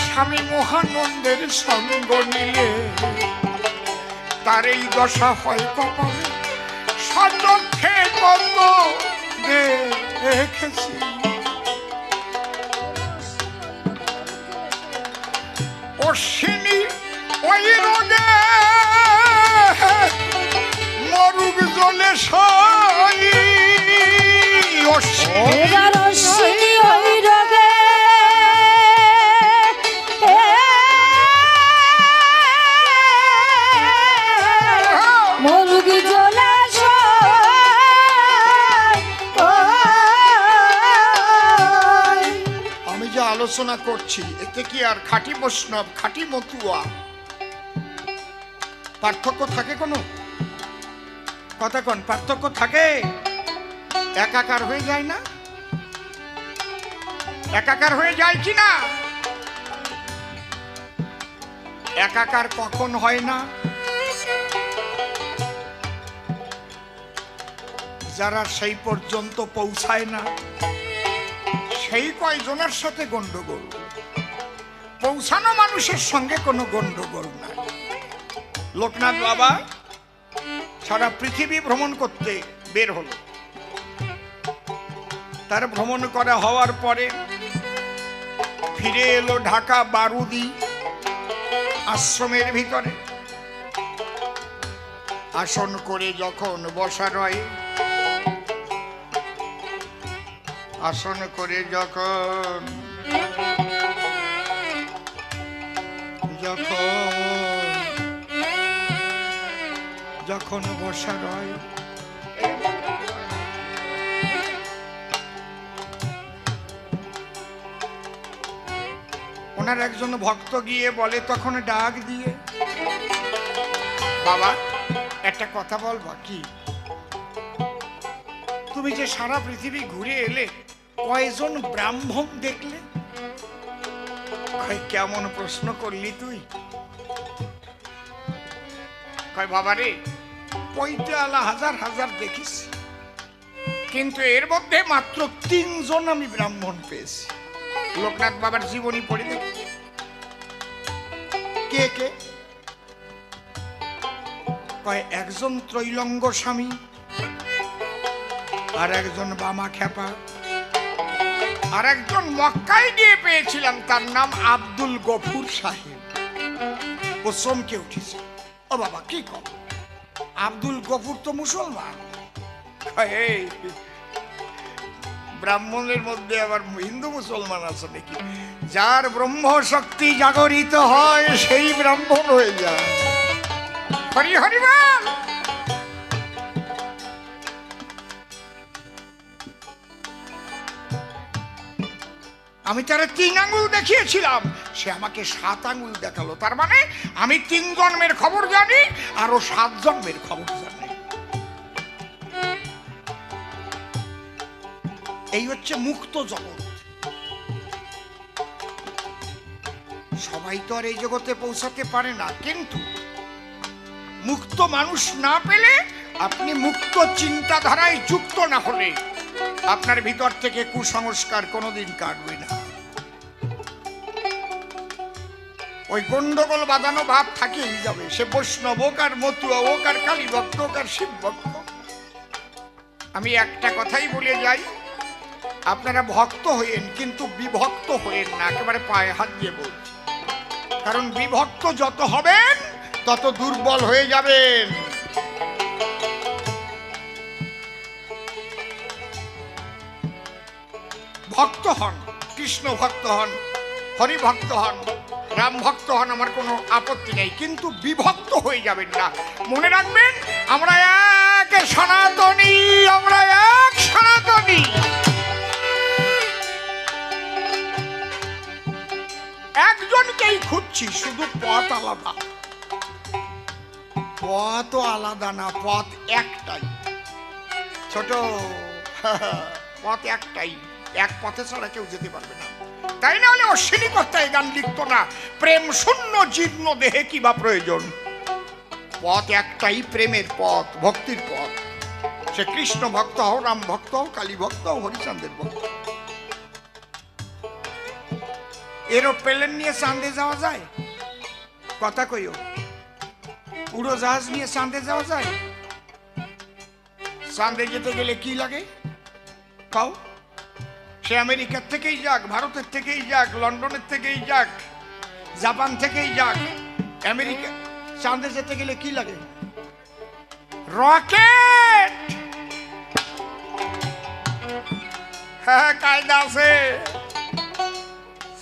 স্বামী মহানন্দের সঙ্গ নিলে তার এই দশা হয় কপালে। সচক্ষে কত দেখেছি। অশ্বিনী ওই রোগে মরুক জলে সই। এবার অশ্বিনী ওই রোগে মরুক জলে আমি যে আলোচনা করছি, এতে কি আর খাঁটি বৈষ্ণব, খাঁটি মতুয়া পার্থক্য থাকে? কোনো কথা কোন পার্থক্য থাকে? একাকার হয়ে যায় না? একাকার হয়ে যায় কি না? একাকার কখন হয় না? যারা সেই পর্যন্ত পৌঁছায় না সেই কয়জনের সাথে গন্ডগোল, পৌঁছানো মানুষের সঙ্গে কোনো গন্ডগোল নাই। লোকনাথ বাবা সারা পৃথিবী ভ্রমণ করতে বের হলো। তার ভ্রমণ করা হওয়ার পরে ফিরে এলো ঢাকা বারুদি আশ্রমের ভিতরে। আসন করে যখন বসা রয়, আসন করে যখন যখন বসা রয়, ওনার একজন ভক্ত গিয়ে বলে তখন ডাক দিয়ে, বাবা একটা কথা বলবা কি? তুমি যে সারা পৃথিবী ঘুরে এলে কয়জন ব্রাহ্মণ দেখলে? কেমন প্রশ্ন করলি তুই? কয় বাবা রে, পৈতালা হাজার হাজার দেখিস, কিন্তু এর মধ্যে মাত্র 3 জন আমি ব্রাহ্মণ পেয়েছি। লোকনাথ বাবার জীবনী পড়ে দেখি। কে কে? কয় একজন ত্রৈলঙ্গ স্বামী, আর একজন বামা খেপা, আর একজন মক্কায় গিয়ে পেয়েছিলাম, তার নাম আব্দুল গফুর সাহেব। ও চমকে উঠেছে, ও বাবা কি কর, আব্দুল গফুর তো মুসলমান। ব্রাহ্মণের মধ্যে আবার হিন্দু মুসলমান আছে নাকি? যার ব্রহ্ম শক্তি জাগরিত হয় সেই ব্রাহ্মণ হয়ে যায়। হরি হরি বল। আমি তারা 3 আঙ্গুল দেখিয়েছিলাম, সে আমাকে 7 আঙ্গুল দেখালো। তার মানে আমি 3 জন্মের খবর জানি, আরো 7 জন্মের খবর জানি। এই হচ্ছে মুক্ত জগৎ। সবাই তো আর এই জগতে পৌঁছাতে পারে না, কিন্তু মুক্ত মানুষ না পেলে, আপনি মুক্ত চিন্তাধারায় যুক্ত না হলে আপনার ভিতর থেকে কুসংস্কার কোনোদিন কাটবে না। ওই গন্ডগোল বাঁধানো ভাব থাকেই যাবে। সে বৈষ্ণব হোক আর মতুয়া হোক আর কালী ভক্ত হোক আর শিব ভক্ত। আমি একটা কথাই বলে যাই, আপনারা ভক্ত হইেন কিন্তু বিভক্ত হইেন না, একেবারে পায়ে হাত দিয়ে বলছি। কারণ বিভক্ত যত হবেন তত দুর্বল হয়ে যাবেন। ভক্ত হন, কৃষ্ণ ভক্ত হন, হরি ভক্ত হন, রাম ভক্ত হন, আমার কোনো আপত্তি নেই, কিন্তু বিভক্ত হয়ে যাবেন না। মনে রাখবেন, আমরা এক সনাতনী, আমরা এক সনাতনী। একজনকেই খুঁজছি, শুধু পথ আলাদা। পথও আলাদা না, পথ একটাই। ছোট পথ একটাই, এক পথে ছাড়া কেউ যেতে পারবে না। তাই না হলে অশ্বিনী কর্তায় গান লিখত না, প্রেম শূন্য জীর্ণ দেহে কি বা প্রয়োজন। পথ একটাই, প্রেমের পথ, ভক্তির পথ। সে কৃষ্ণ ভক্ত হও, রাম ভক্ত হও, কালী ভক্ত হও, হরিচাঁদের ভক্ত। এরোপ্লেন নিয়ে চাঁদে যাওয়া যায়? কথা কইও। উড়োজাহাজ নিয়ে চাঁদে যাওয়া যায়? চাঁদে যেতে গেলে কি লাগে কাও? সে আমেরিকার থেকেই যাক, ভারতের থেকেই যাক, লন্ডনের থেকেই যাক, জাপান থেকেই যাক, আমেরিকা, চাঁদে যেতে গেলে কি লাগে? রকেট। হ্যাঁ, কায়দা আছে।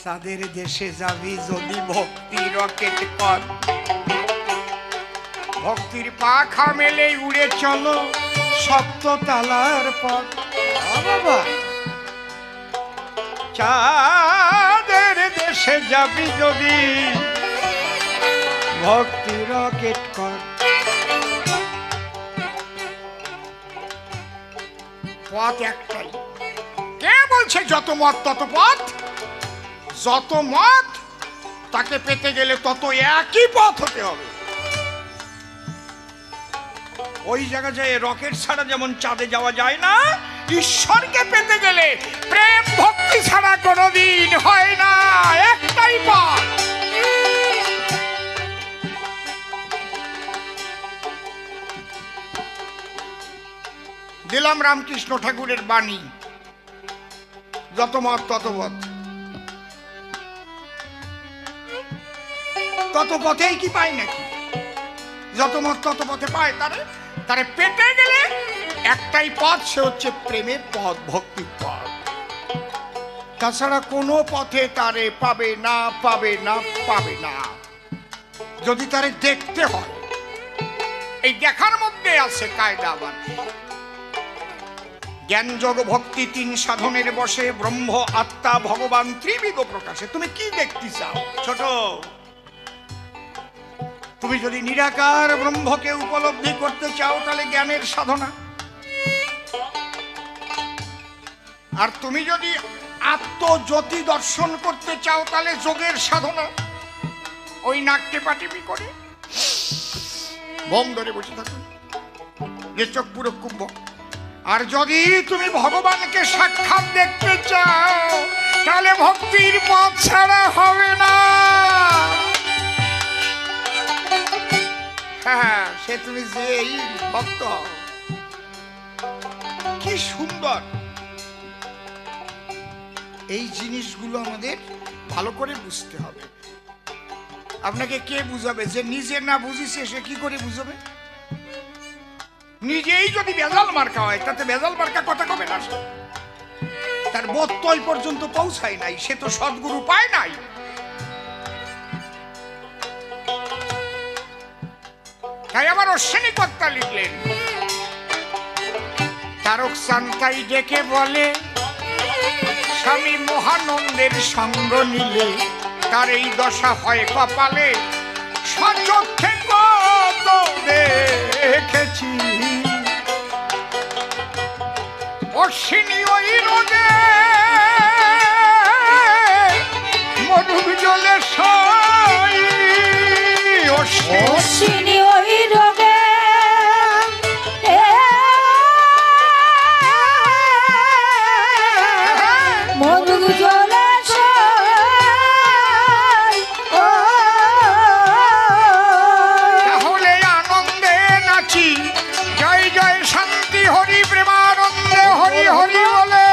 চাঁদের দেশে যাবি যদি ভক্তি রকেট কর, ভক্তির পাখা মেলে উড়ে চলো 7 তালার পথ। বাবা, চাঁদের দেশে যাবি যদি ভক্তি রকেট কর। পথ একটাই। কে বলছে যত মত তত পথ? যত মত তাকে পেতে গেলে তত একই পথ হতে হবে। ওই জায়গা যায় রকেট ছাড়া যেমন চাঁদে যাওয়া যায় না, ঈশ্বরকে পেতে গেলে প্রেম ভক্তি ছাড়া কোনোদিন হয় না, একটাই পথ। দিলাম রামকৃষ্ণ ঠাকুরের বাণী, যত মত তত পথ। তত পথেই কি পায় নাকি? যত মত তত পথে পায়। তারে পেতে গেলে একটাই পথ, সে হচ্ছে প্রেমের পথ, ভক্তির পথ। তাছাড়া কোনো পথে তারে পাবে না, পাবে না, পাবে না। যদি তারে দেখতে হয়, এই দেখার মধ্যে আছে কায়দা। আবার জ্ঞান যোগ ভক্তি তিন সাধনের বসে, ব্রহ্ম আত্মা ভগবান ত্রিবিধ প্রকাশে। তুমি কি দেখতে চাও ছোট? তুমি যদি নিরাকার ব্রহ্মকে উপলব্ধি করতে চাও তাহলে জ্ঞানের সাধনা, আর তুমি যদি আত্মজ্যোতি দর্শন করতে চাও তাহলে যোগের সাধনা। ওই নাক টেপাটিপি করে বম ধরে বসে থাকো, যে চোখ পুরো কুম্ভ। আর যদি তুমি ভগবানকে সাক্ষাৎ দেখতে চাও তাহলে ভক্তির পথ ছাড়া হবে না। হ্যাঁ, সে তুমি যে এই ভক্ত। কি সুন্দর! এই জিনিসগুলো আমাদের ভালো করে বুঝতে হবে। আপনাকে কে বুঝাবে? যে নিজে না বুঝিছে সে কি করে বুঝাবে? নিজেই যদি বেজাল মার্কা হয়, তাতে বেজাল মার্কা কথা কবে না। তার বোধ তো ওই পর্যন্ত পৌঁছায় নাই, সে তো সদ্গুরু পায় নাই। তাই আবার অশ্বিনী কর্তা লিখলেন, তারক চান্তাই ডেকে বলে, স্বামী মহানন্দের সঙ্গ নিলে তার এই দশা হয় কপালে। সচক্ষে কত দেখেছি অশ্বিনী ওই রোদে মরুক জলে সই। অশ্বিনী ওই রোগে মরুক জলে তাহলে আনন্দে নাচি, জয় জয় শান্তি হরি প্রেমানন্দে হরি হরি বলে।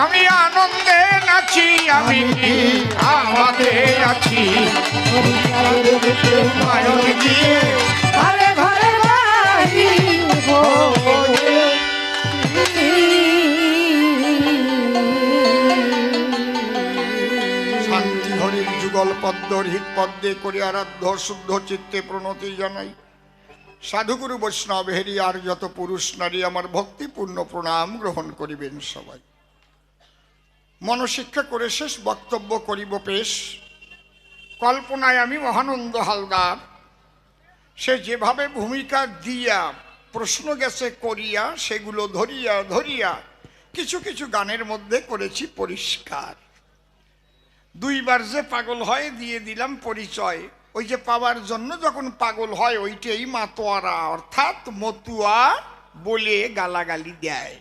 আমি আনন্দে নাচি, আমি আমাকে আছি মায়ন দিয়ে ঘরে ঘরে বাড়ি শান্তি হরির যুগল পদ্ম হৃদ পদ্মে করে আরাধ্য শুদ্ধ চিত্তে প্রণতি জানাই। সাধুগুরু বৈষ্ণব হেরি আর যত পুরুষ নারী আমার ভক্তিপূর্ণ প্রণাম গ্রহণ করিবেন সবাই। মনশিক্ষা করে শেষ বক্তব্য করিব পেশ। কল্পনায় আমি মহানন্দ হালদার, সে যেভাবে ভূমিকা দিয়া প্রশ্ন গেছে করিয়া, সেগুলো ধরিয়া ধরিয়া কিছু কিছু গানের মধ্যে করেছি পরিষ্কার। দুইবার যে পাগল হয় দিয়ে দিলাম পরিচয়। ওই যে পাওয়ার জন্য যখন পাগল হয় ওইটাই মাতোয়ারা, অর্থাৎ মতুয়া বলে গালাগালি দেয়।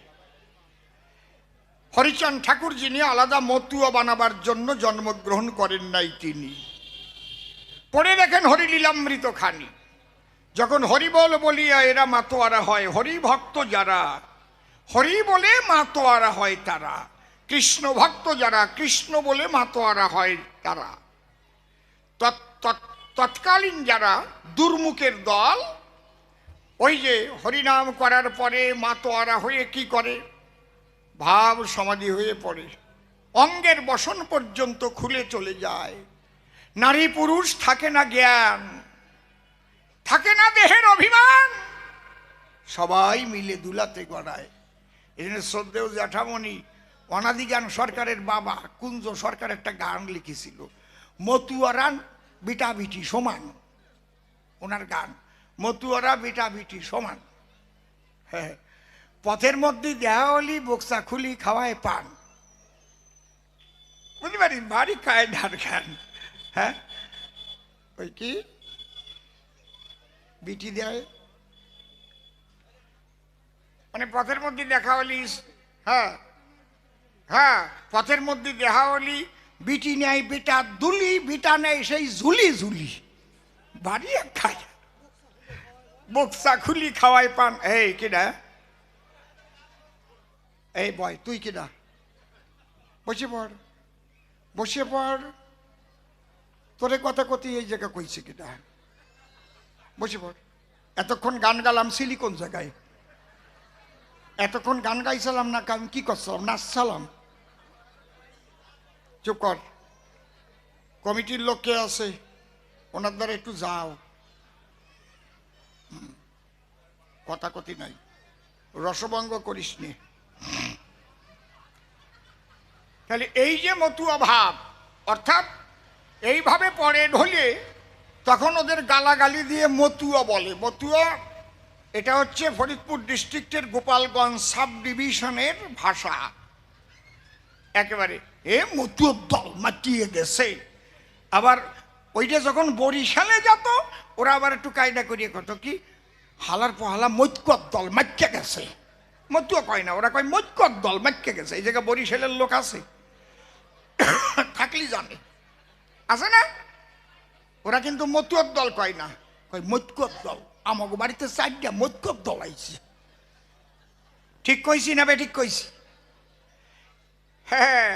হরিচাঁদ ঠাকুর যিনি আলাদা মতুয়া বানাবার জন্য জন্মগ্রহণ করেন নাই, তিনি পড়ে দেখেন হরিলীলামৃত খানি। যখন হরিবল বলিয়া এরা মাতোয়ারা হয়, হরি ভক্ত যারা হরি বলে মাতোয়ারা হয় তারা, কৃষ্ণ ভক্ত যারা কৃষ্ণ বলে মাতোয়ারা হয় তারা। তৎকালীন যারা দুর্মুখের দল, ওই যে হরিনাম করার পরে মাতোয়ারা হয়ে কি করে, ভাব সমাধি হয়ে পড়ে, অঙ্গের বসন পর্যন্ত খুলে চলে যায়। নারী পুরুষ থাকে না জ্ঞান, থাকে না দেহের অভিমান, সবাই মিলে দুলাতে গড়ায়। এই জন্য শ্রদ্ধেয় জ্যাঠামণি অনাদিগান সরকারের বাবা কুঞ্জ সরকার একটা গান লিখেছিল, মতুয়ারা বিটা বিটি সমান। ওনার গান মতুয়ারা বিটা বিটি সমান। হ্যাঁ, পথের মধ্যে দেওয়া হলি বক্সা খুলি খাওয়ায় পান। বুঝতে পারি, বাড়ি কায়দার গান। হ্যাঁ ওই কি বিটি দেয় মানে পথের মধ্যে দেখা হলি, হ্যাঁ হ্যাঁ পথের মধ্যে দেখা হলি, বিটি নেয় বেটা দুলি, বিটা নেয় সেই ঝুলি ঝুলি বাড়িয়ে খায়, বক্সা খুলি খাওয়াই পান। এই কিনা, এই বয় তুই কিনা, বসে পড় বসে পড়, তোরে কথা কথি এই জায়গা কইছে কিনা, বসে পড়। এতক্ষণ গান গালাম ছিলি কোন জায়গায়? এতক্ষণ গান গাইছিলাম না আমি কি করছিলাম? নাচছিলাম। চুপ কর। কমিটির লোক কে আছে ওনার দ্বারা একটু যাও, কথা কথি নাই, রসভঙ্গ করিস নি। তাহলে এই যে মতুয়া ভাব, অর্থাৎ এইভাবে পড়ে ঢলে তখন ওদের গালাগালি দিয়ে মতুয়া বলে। মতুয়া এটা হচ্ছে ফরিদপুর ডিস্ট্রিক্টের গোপালগঞ্জ সাব ডিভিশনের ভাষা। একেবারে এ মতুয়া দল মাতিয়ে গেছে। আবার ওইটা যখন বরিশালে যেত ওরা আবার একটু কায়দা করিয়ে কত কি হালার পহালা মৈক্যর দল মাইকে গেছে। মতুয়া কয় না, ওরা কয় মৈক্যর দল মাইকে গেছে। এই জায়গায় বরিশালের লোক আছে, থাকলি জানে, আছে না? ওরা কিন্তু মতুয়ার দল কয় না, কয় মৈক্যর দল। আমাকে বাড়িতে 4টা মৈক্যর দল আইছে। ঠিক কইছি না বে? ঠিক কইছি। হ্যাঁ,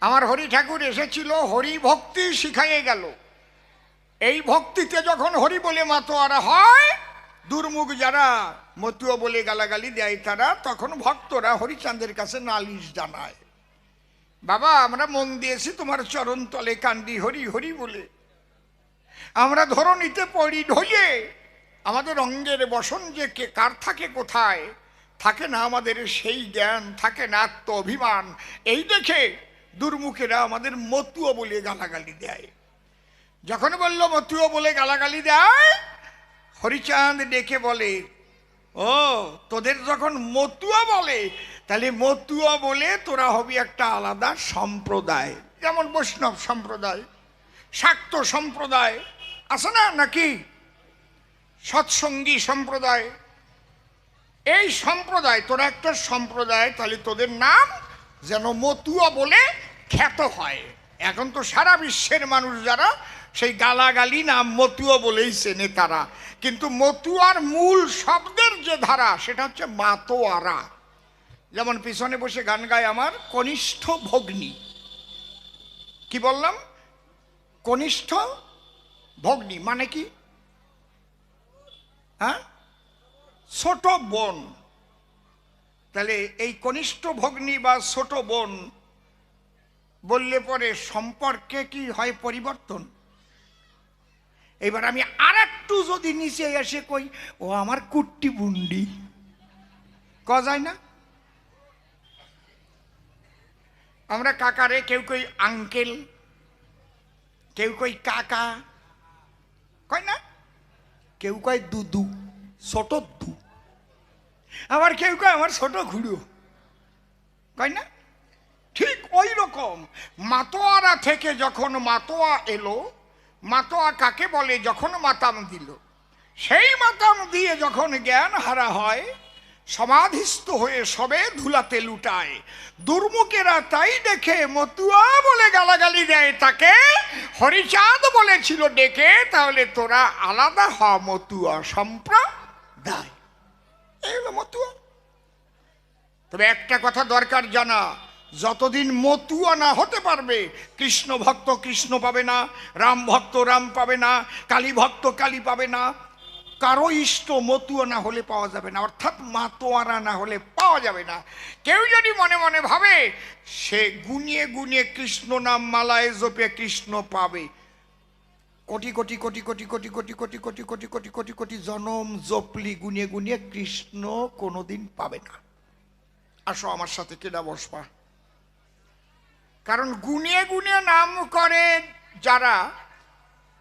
আমার হরি ঠাকুর এসেছিল, হরি ভক্তি শিখাইয়ে গেল। এই ভক্তিতে যখন হরি বলে মাতোয়ারা হয়, দুর্মুখ যারা মতুয়া বলে গালাগালি দেয় তারা তখন ভক্তরা হরিচাঁদের কাছে নালিশ জানায়, বাবা আমরা মন দিয়েছি তোমার চরণ তলে কান্দি হরি হরি বলে, আমরা ধরণীতে পড়ি ঢলে, আমাদের অঙ্গের বসন যে কে কার থাকে কোথায়, থাকে না আমাদের সেই জ্ঞান, থাকে না আত্ম অভিমান। এই দেখে দুর্মুখেরা আমাদের মতুয়া বলে গালাগালি দেয়। যখন বলল মতুয়া বলে গালাগালি দেয়, হরিচাঁদ ডেকে বলে, ও তোদের যখন মতুয়া বলে তাহলে মতুয়া বলে তোরা হবি একটা আলাদা সম্প্রদায়, যেমন বৈষ্ণব সম্প্রদায়, শাক্ত সম্প্রদায় আছে না, নাকি সৎসঙ্গী সম্প্রদায়। এই সম্প্রদায় তোরা একটা সম্প্রদায়, তাহলে তোদের নাম যেন মতুয়া বলে খ্যাত হয়। এখন তো সারা বিশ্বের মানুষ যারা সেই গালাগালি নাম মতুয়া বলেই চেনে তারা, কিন্তু মতুয়ার মূল শব্দের যে ধারা সেটা হচ্ছে মাতোয়ারা। যেমন পিছনে বসে গান গায় আমার কনিষ্ঠ ভগ্নী, কি বললাম? কনিষ্ঠ ভগ্নী মানে কি? হ্যাঁ, ছোট বোন। তাহলে এই কনিষ্ঠ ভগ্নী বা ছোট বোন বললে পরে সম্পর্কে কি হয় পরিবর্তন? এবার আমি আর একটু যদি নিচে এসে কই ও আমার কুট্টি বুন্ডি, ক যায় না? আমরা কাকারে কেউ কই আঙ্কেল, কেউ কই কাকা, কয় না? কেউ কয় দুদু, ছোট দু, আবার কেউ কয় আমার ছোট ঘুড়ো, কয় না? ঠিক ওই রকম মাতোয়ারা থেকে যখন মাতোয়া এলো, মাতোয়া কাকে বলে? যখন মাতাম দিল, সেই মাতাম দিয়ে যখন জ্ঞান হারা হয়, সমাধিস্থ হয়ে সবে ধুলাতে লুটায়, দুর্মুখেরা তাই দেখে মতুয়া বলে গালাগালি দেয় তাকে। হরিচাঁদ বলেছিল ডেকে, তাহলে তোরা আলাদা হ মতুয়া সম্প্রদায়। এই হলো মতুয়া। তবে একটা কথা দরকার জানা, যতদিন মতুয়া না হতে পারবে কৃষ্ণ ভক্ত কৃষ্ণ পাবে না, রাম ভক্ত রাম পাবে না, কালী ভক্ত কালী পাবে না, কারো ইষ্ট মতুয়া না হলে পাওয়া যাবে না, অর্থাৎ মাতোয়ারা না হলে পাওয়া যাবে না। কেউ যদি মনে মনে ভাবে সে গুনিয়ে গুনিয়ে কৃষ্ণ নাম মালায় জপে কৃষ্ণ পাবে, কোটি কোটি কোটি কোটি কোটি কোটি কোটি কোটি কোটি কোটি কোটি কোটি জনম জপলি গুনিয়ে গুনিয়ে কৃষ্ণ কোনোদিন পাবে না। আসো আমার সাথে কেনা বসবা। কারণ গুনিয়ে গুনিয়ে নাম করে যারা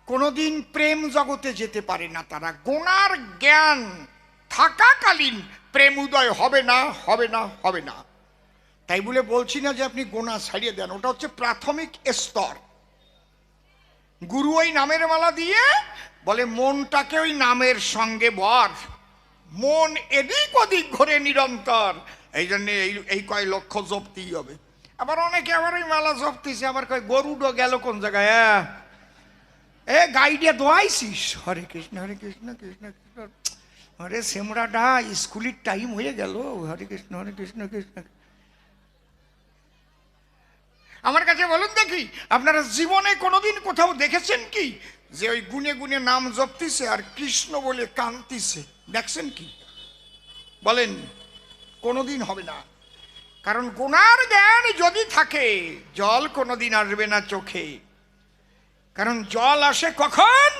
কোনোদিন প্রেম জগতে যেতে পারে না, তারা গোনার জ্ঞান থাকাকালীন প্রেম উদয় হবে না, হবে না, হবে না। তাই বলে বলছি না যে আপনি গোনা ছাড়িয়ে দেন, ওটা হচ্ছে প্রাথমিক স্তর। গুরু ওই নামের মালা দিয়ে বলে মনটাকে ওই নামের সঙ্গে ভর, মন এদিক ওদিক ঘুরে নিরন্তর, এই জন্যে এই কয় লক্ষ জপতেই হবে। আবার অনেকে আবার ওই মালা জপতেছে, আবার কয় গরুডো গেল কোন জায়গায়, এ গাইডে দোয়াইছিস হরে কৃষ্ণ কৃষ্ণ কৃষ্ণ, আরে সেমরাটা স্কুলের টাইম হয়ে গেল, হরে কৃষ্ণ কৃষ্ণ কৃষ্ণ। আমার কাছে বলুন দেখি, আপনারা জীবনে কোনোদিন কোথাও দেখেছেন কি যে ওই গুনে গুনে নাম জপতিছে আর কৃষ্ণ বলে কাঁদতিছে? দেখছেন কি? বলেন, কোনোদিন হবে না। কারণ গুণার জ্ঞান যদি থাকে জল কোনোদিন আসবে না চোখে। কারণ জল আসে কখন?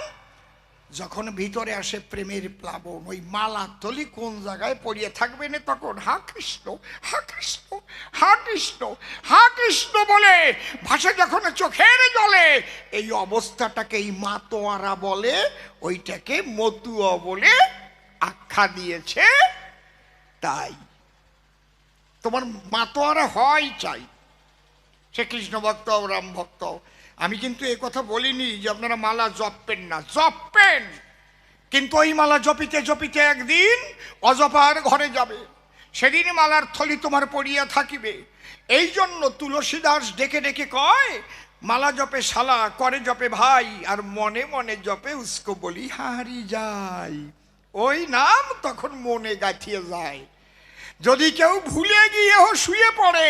যখন ভিতরে আসে প্রেমের প্লাবন, ওই মালা তলি কোন জায়গায় পড়িয়ে থাকবে না তখন হা কৃষ্ণ হা কৃষ্ণ হা কৃষ্ণ হা কৃষ্ণ বলে ভাষা যখন চোখের জলে, এই অবস্থাটাকে এই মাতোয়ারা বলে, ওইটাকে মতুয়া বলে আখ্যা দিয়েছে। তাই তোমার মাতোয়ারা হয় চাই, সে কৃষ্ণ ভক্ত রাম ভক্ত। আমি কিন্তু এই কথা বলিনি যে আপনারা মালা জপবেন না, জপবেন, কিন্তু ওই মালা জপিতে জপিতে একদিন অজপার ঘরে যাবে, সেদিন মালার থলি তোমার পড়িয়া থাকিবে। এই জন্য তুলসীদাস ডেকে ডেকে কয়, মালা জপে শালা করে জপে ভাই, আর মনে মনে জপে উস্কো বলি হারি যাই। ওই নাম তখন মনে গাঁথিয়ে যায়। যদি কেউ ভুলে গিয়েও শুয়ে পড়ে,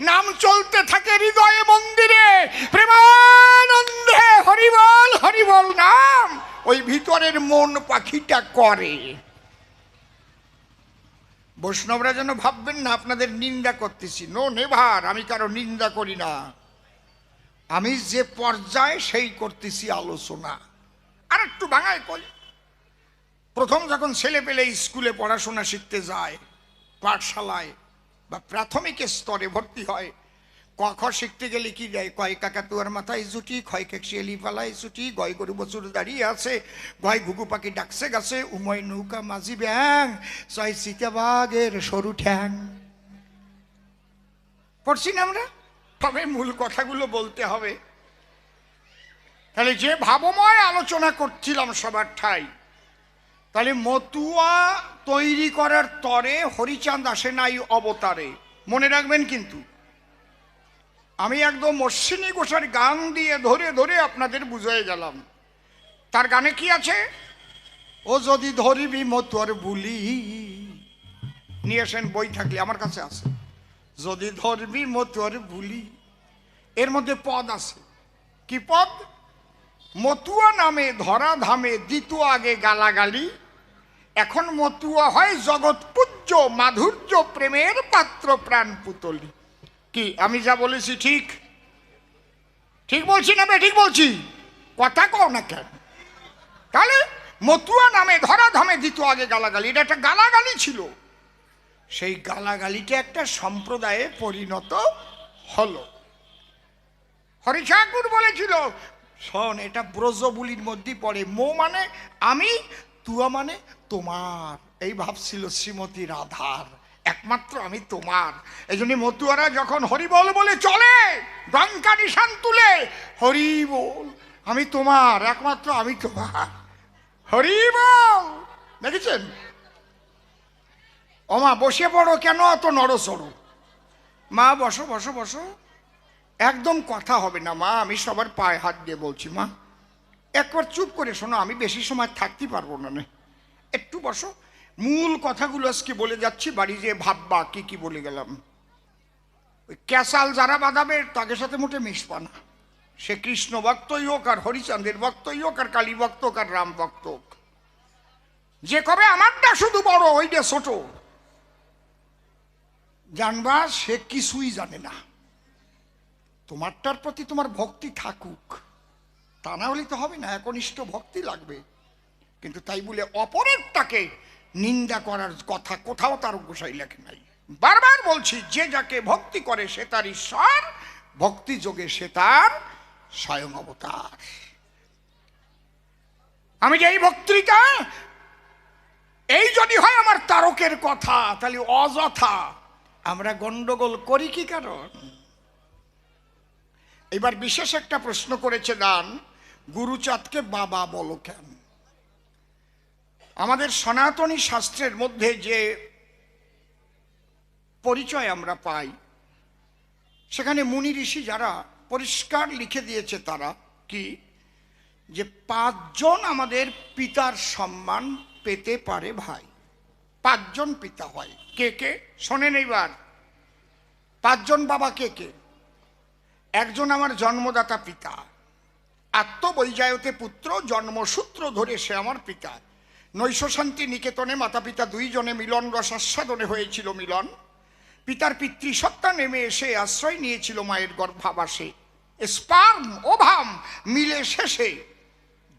নাম চলতে থাকে হৃদয়ে মন্দিরে, প্রেমানন্দে হরিবল হরিবল নাম ওই ভিতরের মন পাখিটা করে। বৈষ্ণবরা যেন ভাববেন না আপনাদের নিন্দা করতেছি, নো নেভার, আমি কারো নিন্দা করি না। আমি যে পর্যায়ে সেই করতেছি আলোচনা। আর একটু ভাঙায় কই, প্রথম যখন ছেলে পেলে স্কুলে পড়াশোনা শিখতে যায়, পাঠশালায় বা প্রাথমিক স্তরে ভর্তি হয়, ক খ শিখতে গেলে কি যায়? কয় কাকাতুয়ার মাথায় জুটি, ক্ষয় কেকশিয়ালি পালায় ছুটি, গয় গরু বছর দাঁড়িয়ে আছে, গয় ঘুঘু পাখি ডাকছে গাছে, উময় নৌকা মাঝি ব্যাং, ছয় চিতাবাঘের সরু ঠ্যাং। পড়ছি না আমরা? তবে মূল কথাগুলো বলতে হবে। তাহলে যে ভাবময় আলোচনা করছিলাম সবার ঠাই, তাহলে মতুয়া তৈরি করার তরে হরিচাঁদ আসে নাই অবতারে, মনে রাখবেন। কিন্তু আমি একদম অশ্বিনী ঘোষের গান দিয়ে ধরে ধরে আপনাদের বুঝিয়ে গেলাম। তার গানে কি আছে? ও যদি ধরিবি মতুয়ার বুলি, নিয়ে আসেন বই থাকলে, আমার কাছে আছে। যদি ধরবি মতুয়ার বুলি, এর মধ্যে পদ আছে। কি পদ? মতুয়া নামে ধরা ধামে দিত আগে গালাগালি, এখন মতুয়া হয় জগৎ পূজ্য মাধুর্য প্রেমের পাত্র প্রাণ পুতলি। কি আমি যা বলেছি ঠিক ঠিক বলছি না? ঠিক বলছি? কথা কও না কেন? তাহলে মতুয়া নামে ধরা ধামে দিত আগে গালাগালি, এটা একটা গালাগালি ছিল। সেই গালাগালিটা একটা সম্প্রদায়ে পরিণত হলো। হরি ঠাকুর বলেছিল, শোন, এটা ব্রজবুলির মধ্যে পড়ে। মো মানে আমি, তুয়া মানে তোমার, এই ভাব ছিল শ্রীমতী রাধার, একমাত্র আমি তোমার। এই জন্য মতুয়ারা যখন হরিবল বলে চলে, ডঙ্কা নিশান তুলে, হরিবল, আমি তোমার, একমাত্র আমি তোমার, হরিবল। দেখেছেন? ও মা বসে পড়ো, কেন অত নড়চড়ো? মা বসো বসো বসো, একদম কথা হবে না মা, আমি সবার পায়ে হাত দিয়ে বলছি। মা একবার চুপ করে শোনো, আমি বেশি সময় থাকতে পারবো না, একটু বসো। মূল কথাগুলো আজকে বলে যাচ্ছি, বাড়ি যেয়ে ভাববা কি কি বলে গেলাম। ওই ক্যাসাল যারা বাঁধাবে তাদের সাথে মোটে মিশবা না, সে কৃষ্ণ ভক্তই হোক আর হরিচাঁদের ভক্তই হোক আর কালী ভক্ত হোক আর রাম ভক্ত হোক। যে কবে আমারটা শুধু বড় ওইটা ছোট, জানবা সে কিছুই জানে না। তোমারটার প্রতি তোমার ভক্তি থাকুক, তা না হলে তো হবে না, একনিষ্ঠ ভক্তি লাগবে। কিন্তু তাই বলে অপরেরটাকে নিন্দা করার কথা কোথাও তার গোসাই লেখে নাই। বারবার বলছি, যে যাকে ভক্তি করে সে তার ঈশ্বর, ভক্তি যোগে সে তার স্বয়ং অবতার। আমি যে এই বক্তৃতা, এই যদি হয় আমার তারকের কথা, তাহলে অযথা আমরা গন্ডগোল করি কি কারণ? এবার বিশেষ একটা প্রশ্ন করেছে দান, গুরুচাঁদকে বাবা বলো কেন? আমাদের সনাতনী শাস্ত্রের মধ্যে যে পরিচয় আমরা পাই, সেখানে মুনি ঋষি যারা পরিষ্কার লিখে দিয়েছে তারা কি, যে 5 জন আমাদের পিতার সম্মান পেতে পারে ভাই। 5 জন পিতা হয়। কে কে শোনেন এইবার? 5 জন বাবা কে কে? একজন আমার জন্মদাতা পিতা, আত্মবৈজায়তে পুত্র, জন্মসূত্র ধরে সে আমার পিতা। নৈশ শান্তি নিকেতনে মাতা পিতা 2 জনে মিলন রসাস্বাদনে হয়েছিল মিলন। পিতার পিতৃসত্তা নেমে এসে আশ্রয় নিয়েছিল মায়ের গর্ভাবাসে। স্পার্ম ওভাম মিলে শেষে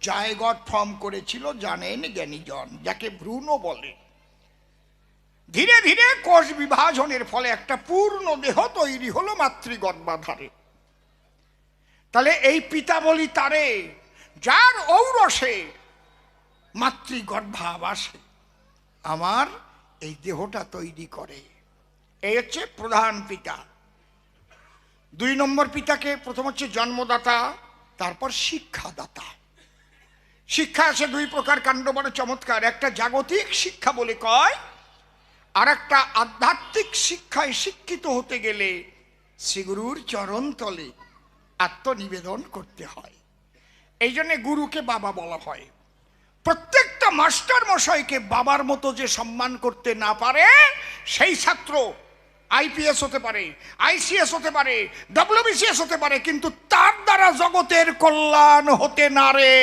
জায়গট ফর্ম করেছিল জানেন জ্ঞানীজন, যাকে ভ্রূণ বলে। ধীরে ধীরে কোষ বিভাজনের ফলে একটা পূর্ণ দেহ তৈরি হলো মাতৃগর্ভাধারে। তাহলে এই পিতা বলি তারে, যার ঔরসে মাতৃগর্ভাবাসে আমার এই দেহটা তৈরি করে। এই হচ্ছে প্রধান পিতা। 2 নম্বর পিতাকে প্রথম হচ্ছে জন্মদাতা, তারপর শিক্ষাদাতা। শিক্ষা আছে 2 প্রকার, কাণ্ড বড় চমৎকার। একটা জাগতিক শিক্ষা বলে কয়, আর একটা আধ্যাত্মিক শিক্ষায় শিক্ষিত হতে গেলে শ্রীগুরুর চরণ তলে আত্মনিবেদন করতে হয়। এই জন্যে গুরুকে বাবা বলা হয়। প্রত্যেকটা মাস্টার মশাইকে বাবার মতো যে সম্মান করতে না পারে, সেই ছাত্র আইপিএস হতে পারে, আইসিএস হতে পারে, ডব্লিউবিসিএস হতে পারে, কিন্তু তার দ্বারা জগতের কল্যাণ হতে না রে।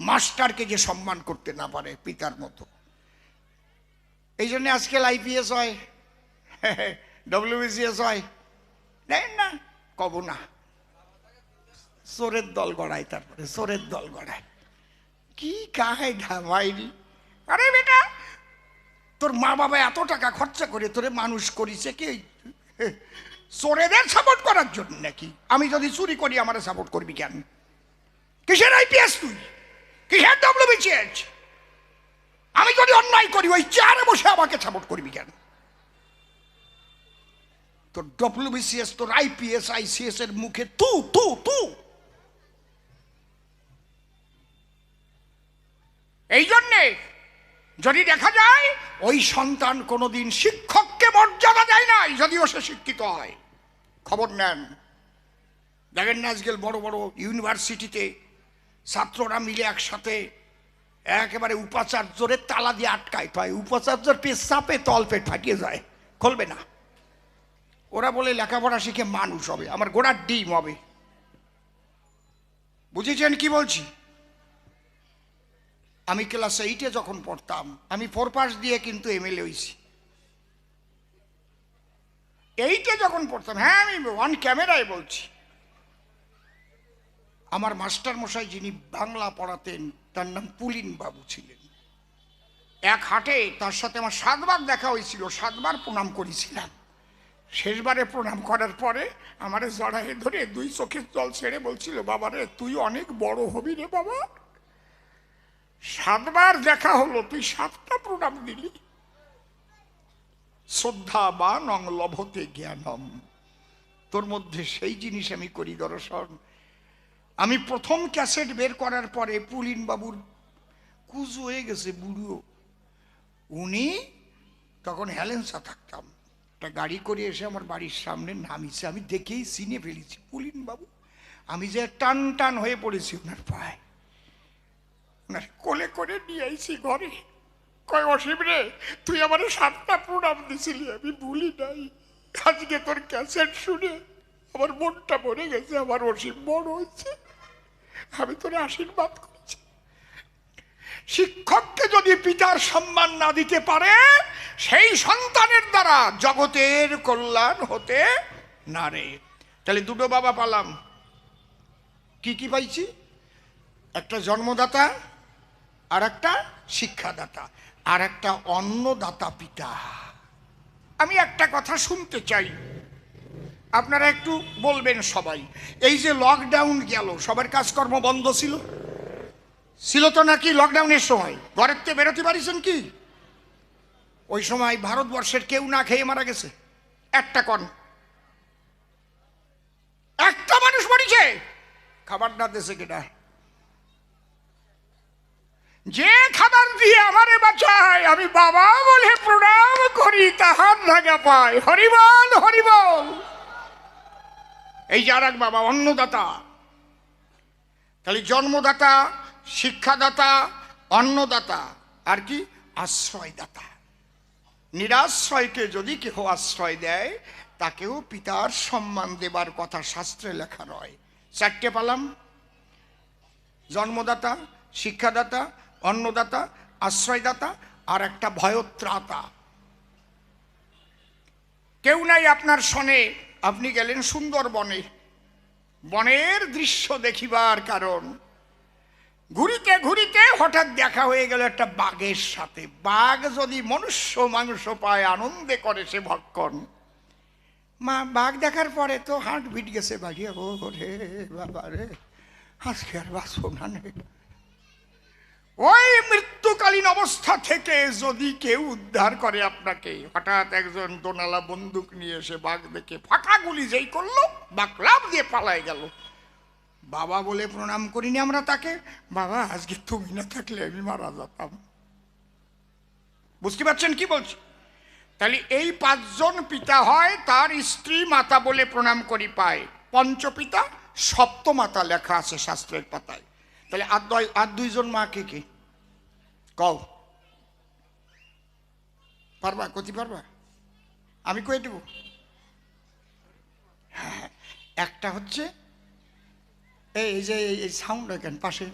মাস্টারকে যে সম্মান করতে না পারে পিতার মতো। এই জন্য আজকাল আইপিএস হয়, ডব্লিউবিসিএস হয়, দেখেন না, কব না, চোরের দল গড়ায়, তারপরে চোরের দল গড়ায়। কি কাহাই ঢামাইরি! আরে বেটা, তোর মা বাবা এত টাকা খরচা করে তোরে মানুষ করিছে কি চোরেদের সাপোর্ট করার জন্য নাকি? আমি যদি চুরি করি আমারে সাপোর্ট করবি কেন? কিসের আইপিএস তুই? কিসের ডব্লিউবিসিএস? আমি যদি অন্যায় করি ওই চেয়ারে বসে আমাকে সাপোর্ট করবি কেন? তোর ডব্লিউবিসিএস, তোর আইপিএস, আইসিএস এর মুখে তু তু তু। এই জন্যে যদি দেখা যায় ওই সন্তান কোনোদিন শিক্ষককে মর্যাদা দেয় নাই, যদিও সে শিক্ষিত হয়। খবর নেন, দেখেন না আজকাল বড় বড় ইউনিভার্সিটিতে ছাত্ররা মিলে একসাথে একেবারে উপাচার্যের তালা দিয়ে আটকায় পায়। উপাচার্যের পেট চাপে তলপেট ফাটিয়ে যায়, খুলবে না। ওরা বলে লেখাপড়া শিখে মানুষ হবে, আমার গোড়ার ডিম হবে। বুঝেছেন কি বলছি? আমি ক্লাস 8-এ যখন পড়তাম, আমি 4 পাস দিয়ে কিন্তু এমএলএ হয়েছি। 8-এ যখন পড়তাম, হ্যাঁ আমি অন ক্যামেরায় বলছি, আমার মাস্টার মশাই যিনি বাংলা পড়াতেন তার নাম পুলিন বাবু ছিলেন। এক হাটে তার সাথে আমার 7 বার দেখা হয়েছিল, 7 বার প্রণাম করেছিলাম। শেষবারে প্রণাম করার পরে আমারে জড়ায়ে ধরে 2 চোখের জল ছেড়ে বলছিল, বাবারে তুই অনেক বড় হবি রে বাবা। 7 বার দেখা হলো, তুই 7টা প্রণাম দিলি। শ্রদ্ধা বা নং লভতে জ্ঞানম, তোর মধ্যে সেই জিনিস আমি করি দর্শন। আমি প্রথম ক্যাসেট বের করার পরে পুলিন বাবুর কুজু হয়ে গেছে বুড়ো। উনি তখন হেলেন্সা থাকতাম, একটা গাড়ি করে এসে আমার বাড়ির সামনে নামিছে। আমি দেখেই চিনে ফেলেছি পুলিন বাবু। আমি যে টান টান হয়ে পড়েছি ওনার পায়ে, ওনার কোলে করে নিয়ে আইছি ঘরে। কয় অসীম রে, তুই আমার 7টা প্রণাম দিছিলি, আমি ভুলি নাই। আজকে তোর ক্যাসেট শুনে আমার মনটা ভরে গেছে, আমার অসীম বড় হয়েছে, আমি তোর আশীর্বাদ করছি। শিক্ষককে যদি পিতার সম্মান না দিতে পারে, সেই সন্তানের দ্বারা জগতের কল্যাণ হতে না রে। তাহলে 2টো বাবা পালাম। কি কি পাইছি? একটা জন্মদাতা, আর একটা শিক্ষাদাতা, আর একটা অন্নদাতা পিতা। আমি একটা কথা শুনতে চাই, আপনারা একটু বলবেন সবাই। এই যে লকডাউন গেল, সবার কাজকর্ম বন্ধ ছিল, ছিল তো নাকি? লকডাউনের সময় ঘরের থেকে বেরোতে পারিছেন কি? ওই সময় ভারতবর্ষের কেউ না খেয়ে মারা গেছে? একটা মানুষ মরিছে? খাবারটা দেশে কেটা? যে খাবার দিয়ে আমারে বাঁচায় আমি বাবা বলে প্রণাম করি, তাহার লাগা পায়। হরিবল হরিবল। এই যে আর এক বাবা, অন্নদাতা। তাহলে জন্মদাতা, শিক্ষাদাতা, অন্নদাতা, আর কি আশ্রয়দাতা। নিরাশ্রয়কে যদি কেহ আশ্রয় দেয় তাকেও পিতার সম্মান দেবার কথা শাস্ত্রে লেখা রয়। চারটে পালাম, জন্মদাতা, শিক্ষাদাতা, অন্নদাতা, আশ্রয়দাতা, আর একটা ভয়ত্রাতা। কেউ নাই আপনার সনে, আপনি গেলেন সুন্দরবনে, বনের দৃশ্য দেখিবার কারণ ঘুরিতে ঘুরিতে হঠাৎ দেখা হয়ে গেল একটা বাঘের সাথে। বাঘ যদি মনুষ্য মাংস পায় আনন্দে করে সে ভক্ষণ। মা বাঘ দেখার পরে তো হার্ট বিট গেছে বাঘিয়া, ও রে বাবা রে, আজকে আর বাঁচব না। ওই মৃত্যুকালীন অবস্থা থেকে যদি কেউ উদ্ধার করে আপনাকে, হঠাৎ একজন দোনালা বন্দুক নিয়ে এসে বাঘ দেখে ফাঁকা গুলি যেই করলো, বাঘ লাফ দিয়ে পালায় গেল। বাবা বলে প্রণাম করিনি আমরা তাকে, বাবা আজকে তুমি না থাকলে আমি মারা যেতাম। বুঝতে পারছেন কি বলছি? তাহলে এই পাঁচজন পিতা হয়, তার স্ত্রী মাতা বলে প্রণাম করি পায়। পঞ্চপিতা, সপ্তমাতা লেখা আছে শাস্ত্রের পাতায়। তাহলে আর দুইজন মা কে কে কও? পারবা? কতি পারবা? আমি কয়ে দেব। হ্যাঁ, একটা হচ্ছে এই যে এই সাউন্ড কেন পাশে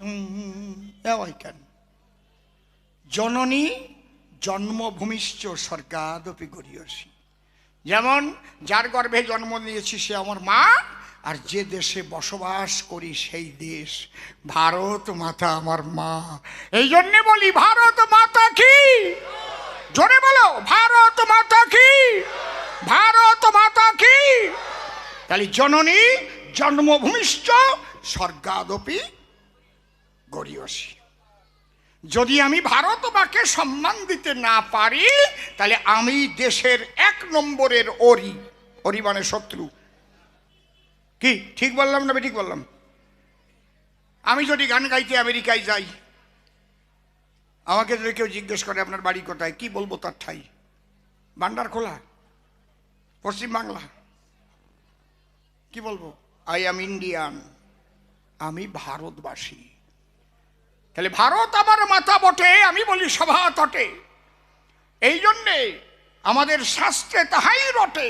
কেন, জননী জন্মভূমিশ্চ স্বর্গাদপি গরীয়সী। যেমন যার গর্ভে জন্ম নিয়েছি সে আমার মা, আর যে দেশে বসবাস করি সেই দেশ ভারত মাতা আমার মা। এই জন্যে বলি ভারত মাতা কি, জোরে বলো ভারত মাতা কি, ভারত মাতা কি। তাহলে জননী জন্মভূমিশ্চ স্বর্গাদপি গরীয়সী। যদি আমি ভারত মাকে সম্মান দিতে না পারি তাহলে আমি দেশের 1 নম্বরের ওরি। ওরি মানে শত্রু। কি ঠিক বললাম না ঠিক বললাম? আমি যদি গান গাইতে আমেরিকায় যাই, আমাকে যদি কেউ জিজ্ঞেস করে আপনার বাড়ি কোথায়, কি বলবো তার ঠাই? ভান্ডারখোলা, পশ্চিম বাংলা। কি বলবো? আই অ্যাম ইন্ডিয়ান, আমি ভারতবাসী। তাহলে ভারত আমার মাতা বটে, আমি বলি সভা তটে। এই জন্যে আমাদের শাস্ত্রে তাহাই রটে,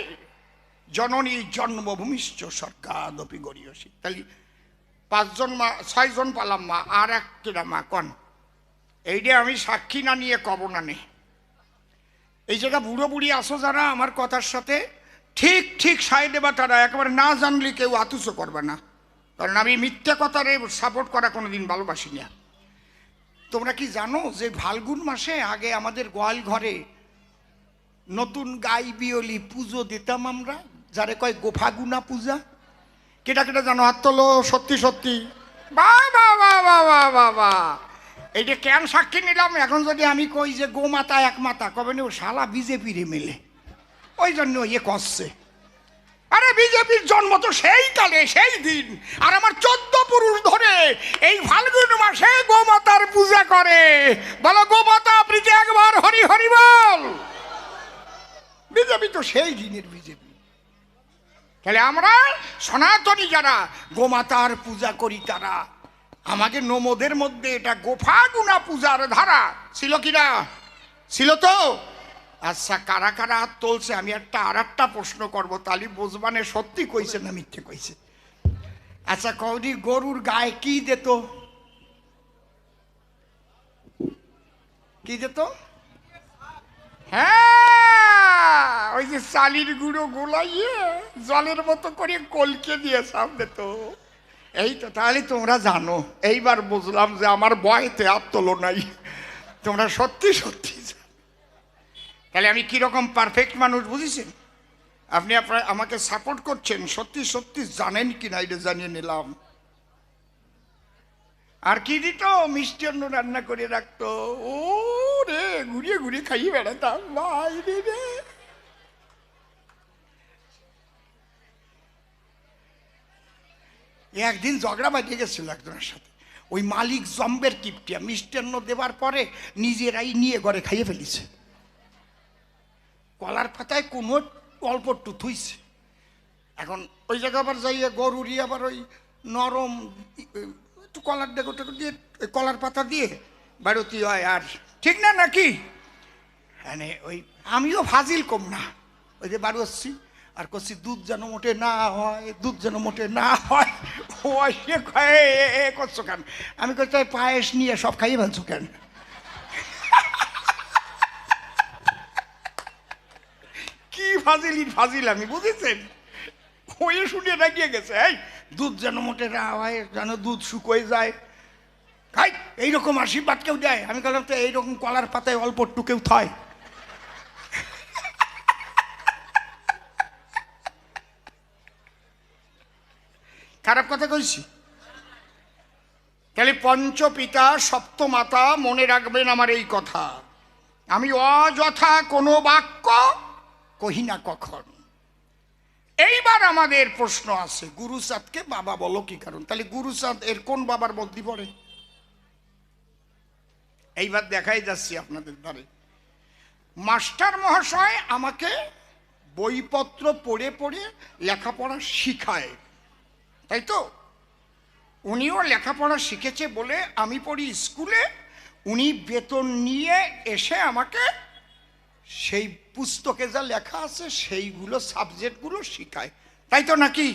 জননী জন্মভূমিশ্চ স্বর্গাদপি গরীয়সী। তাহলে 5 জন মা, 6 জন পালাম মা, আর এক কিনা মা কন। এইটা আমি সাক্ষী না নিয়ে কব না নে। এই জায়গা বুড়ো বুড়ি আসো যারা আমার কথার সাথে, ঠিক ঠিক সায় দেবা তারা, একেবারে না জানলে কেউ আতুসো করবে না, কারণ আমি মিথ্যা কথারে সাপোর্ট করা কোনোদিন ভালোবাসি না। তোমরা কি জানো যে ফাল্গুন মাসে আগে আমাদের গোয়াল ঘরে নতুন গাই বিয়লি পুজো দিতাম আমরা, যারে কয় গোফাগুনা পূজা? কেটা কেটা জানো? হাত তোলো। সত্যি সত্যি? বাবা বাবা বাবা বাবা, এইটা কেন সাক্ষী নিলাম? এখন যদি আমি কই যে গোমাতা এক মাতা, কবে নি ও শালা বিজেপির মেলে, ওই জন্য ইয়ে করছে। আরে বিজেপির জন্ম তো সেই কালে সেই দিন, আর আমার 14 পুরুষ ধরে এই ফাল্গুন মাসে গোমাতার পূজা করে। বলো গোমাতা প্রীতি একবার হরি হরি বল। বিজেপি তো সেই দিনের বিজেপি। তাহলে আমরা সনাতনী যারা গোমাতার পূজা করি, তারা আমাকে নমদের মধ্যে এটা গোফাগুনা পূজার ধারা ছিল কিনা? ছিল তো? আচ্ছা, কারা কারা হাত তুলছে? আমি আর একটা প্রশ্ন করবো, তাহলে বুঝবানে সত্যি কইছে না মিথ্যে কইছে। আচ্ছা কৌদি, গরুর গায়ে কি দিত? কি দিত? হ্যাঁ, ওই যে চালির গুঁড়ো গোলাইয়ে জলের মতো করে কলকে দিয়ে সাপ দিত। এই তো, তাহলে তোমরা জানো। এইবার বুঝলাম যে আমার বয়তে আর তোলো নাই, তোমরা সত্যি সত্যি। তাহলে আমি কিরকম পারফেক্ট মানুষ বুঝেছেন? আপনি আপনার আমাকে সাপোর্ট করছেন, সত্যি সত্যি জানেন কি না এটা জানিয়ে নিলাম। আর কি দিত? মিষ্টি অন্ন রান্না করে রাখতো। ও রে, ঘুরিয়ে ঘুরিয়ে খাইয়ে বেড়াতাম ভাই রে। একদিন ঝগড়া বাজিয়ে গেছিল একজনের সাথে, ওই মালিক জম্বের কিপটিয়া মিষ্টান্ন দেবার পরে নিজেরাই নিয়ে ঘরে খাইয়ে ফেলিছে। কলার পাতায় কোনো অল্প একটু থুইছে। এখন ওই জায়গা আবার যাইয়ে গরুরি আবার ওই নরম একটু কলার ডেকোটা দিয়ে কলার পাতা দিয়ে বাড়তি হয়। আর ঠিক না নাকি? মানে ওই আমিও ফাজিল কম না, ওই যে বাড়ি আসছি আর করছি দুধ যেন মোটে না হয়, দুধ যেন মোটে না হয়। ও সে করছো কেন? আমি করছি পায়েস নিয়ে সব খাইয়ে ফেলছো কেন? কি ফাজিল আমি, বুঝেছেন? হয়ে শুনে রাখিয়ে গেছে, এই দুধ যেন মোটে না হয়, যেন দুধ শুকোয় যায়, খাই এইরকম আশীর্বাদ কেউ দেয়? আমি বললাম তো এইরকম কলার পাতায় অল্প একটু কেউ থয়? খারাপ কথা কইছি? তাহলে পঞ্চপিতা সপ্তমাতা, মনে রাখবেন আমার এই কথা। আমি অযথা কোনো বাক্য কহি না কখন। এইবার আমাদের প্রশ্ন আছে, গুরুচাঁদকে বাবা বলো কি কারণ? তাহলে গুরুচাঁদ এর কোন বাবার মধ্যে পড়ে? এইবার দেখাই যাচ্ছি আপনাদের দ্বারে। মাস্টার মহাশয় আমাকে বইপত্র পড়ে পড়ে লেখাপড়া শিখায়, তাই তো? উনিও লেখাপড়া শিখেছে বলে আমি পড়ি স্কুলে, উনি বেতন নিয়ে এসে আমাকে সেই পুস্তকে যা লেখা আছে সেইগুলো সাবজেক্টগুলো শিখায়, তাই তো নাকি?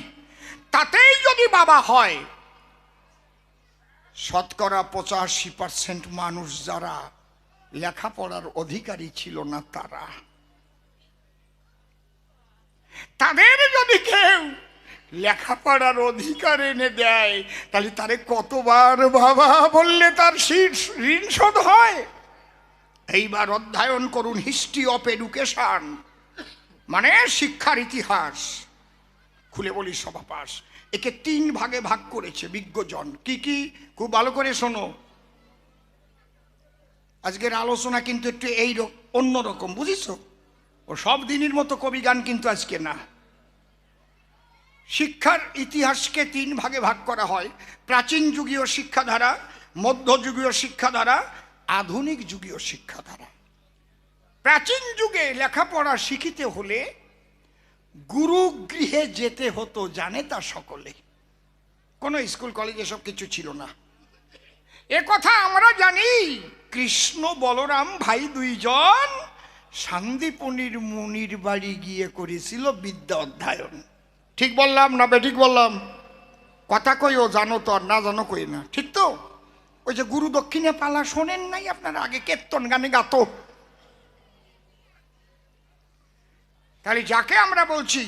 তাতেই যদি বাবা হয়, শতকরা 85% মানুষ যারা লেখাপড়ার অধিকারী ছিল না তাদের যদি কেউ লেখাপড়ার অধিকার এনে দেয়, তাহলে তারে কতবার বাবা বললে তার ঋণ শোধ হয়? এইবার অধ্যয়ন করুন হিস্ট্রি অফ এডুকেশন, মানে শিক্ষার ইতিহাস। খুলে বলি সভাপাস, একে 3 ভাগে ভাগ করেছে বিজ্ঞজন। কি কি? খুব ভালো করে শোনো। আজকের আলোচনা কিন্তু একটু অন্যরকম, বুঝিস? ও সব দিনের মতো কবিগান কিন্তু আজকে না। শিক্ষার ইতিহাসকে 3 ভাগে ভাগ করা হয়: প্রাচীন যুগীয় শিক্ষাধারা, মধ্যযুগীয় শিক্ষাধারা, আধুনিক যুগীয় শিক্ষাধারা। প্রাচীন যুগে লেখাপড়া শিখিতে হলে গুরুগৃহে যেতে হতো, জানে তা সকলে। কোনো স্কুল কলেজ এসব কিছু ছিল না, এ কথা আমরা জানি। কৃষ্ণ বলরাম ভাই 2 জন শান্তিপনির মুনির বাড়ি গিয়ে করেছিল বিদ্যা অধ্যয়ন। ঠিক বললাম না বেঠিক বললাম? কথা কই ও জানো তো, আর না জানো কই না, ঠিক তো? ওই যে গুরু দক্ষিণে পালা শোনেন নাই আপনারা? আগে কীর্তন গানে গাতো। তাহলে যাকে আমরা বলছি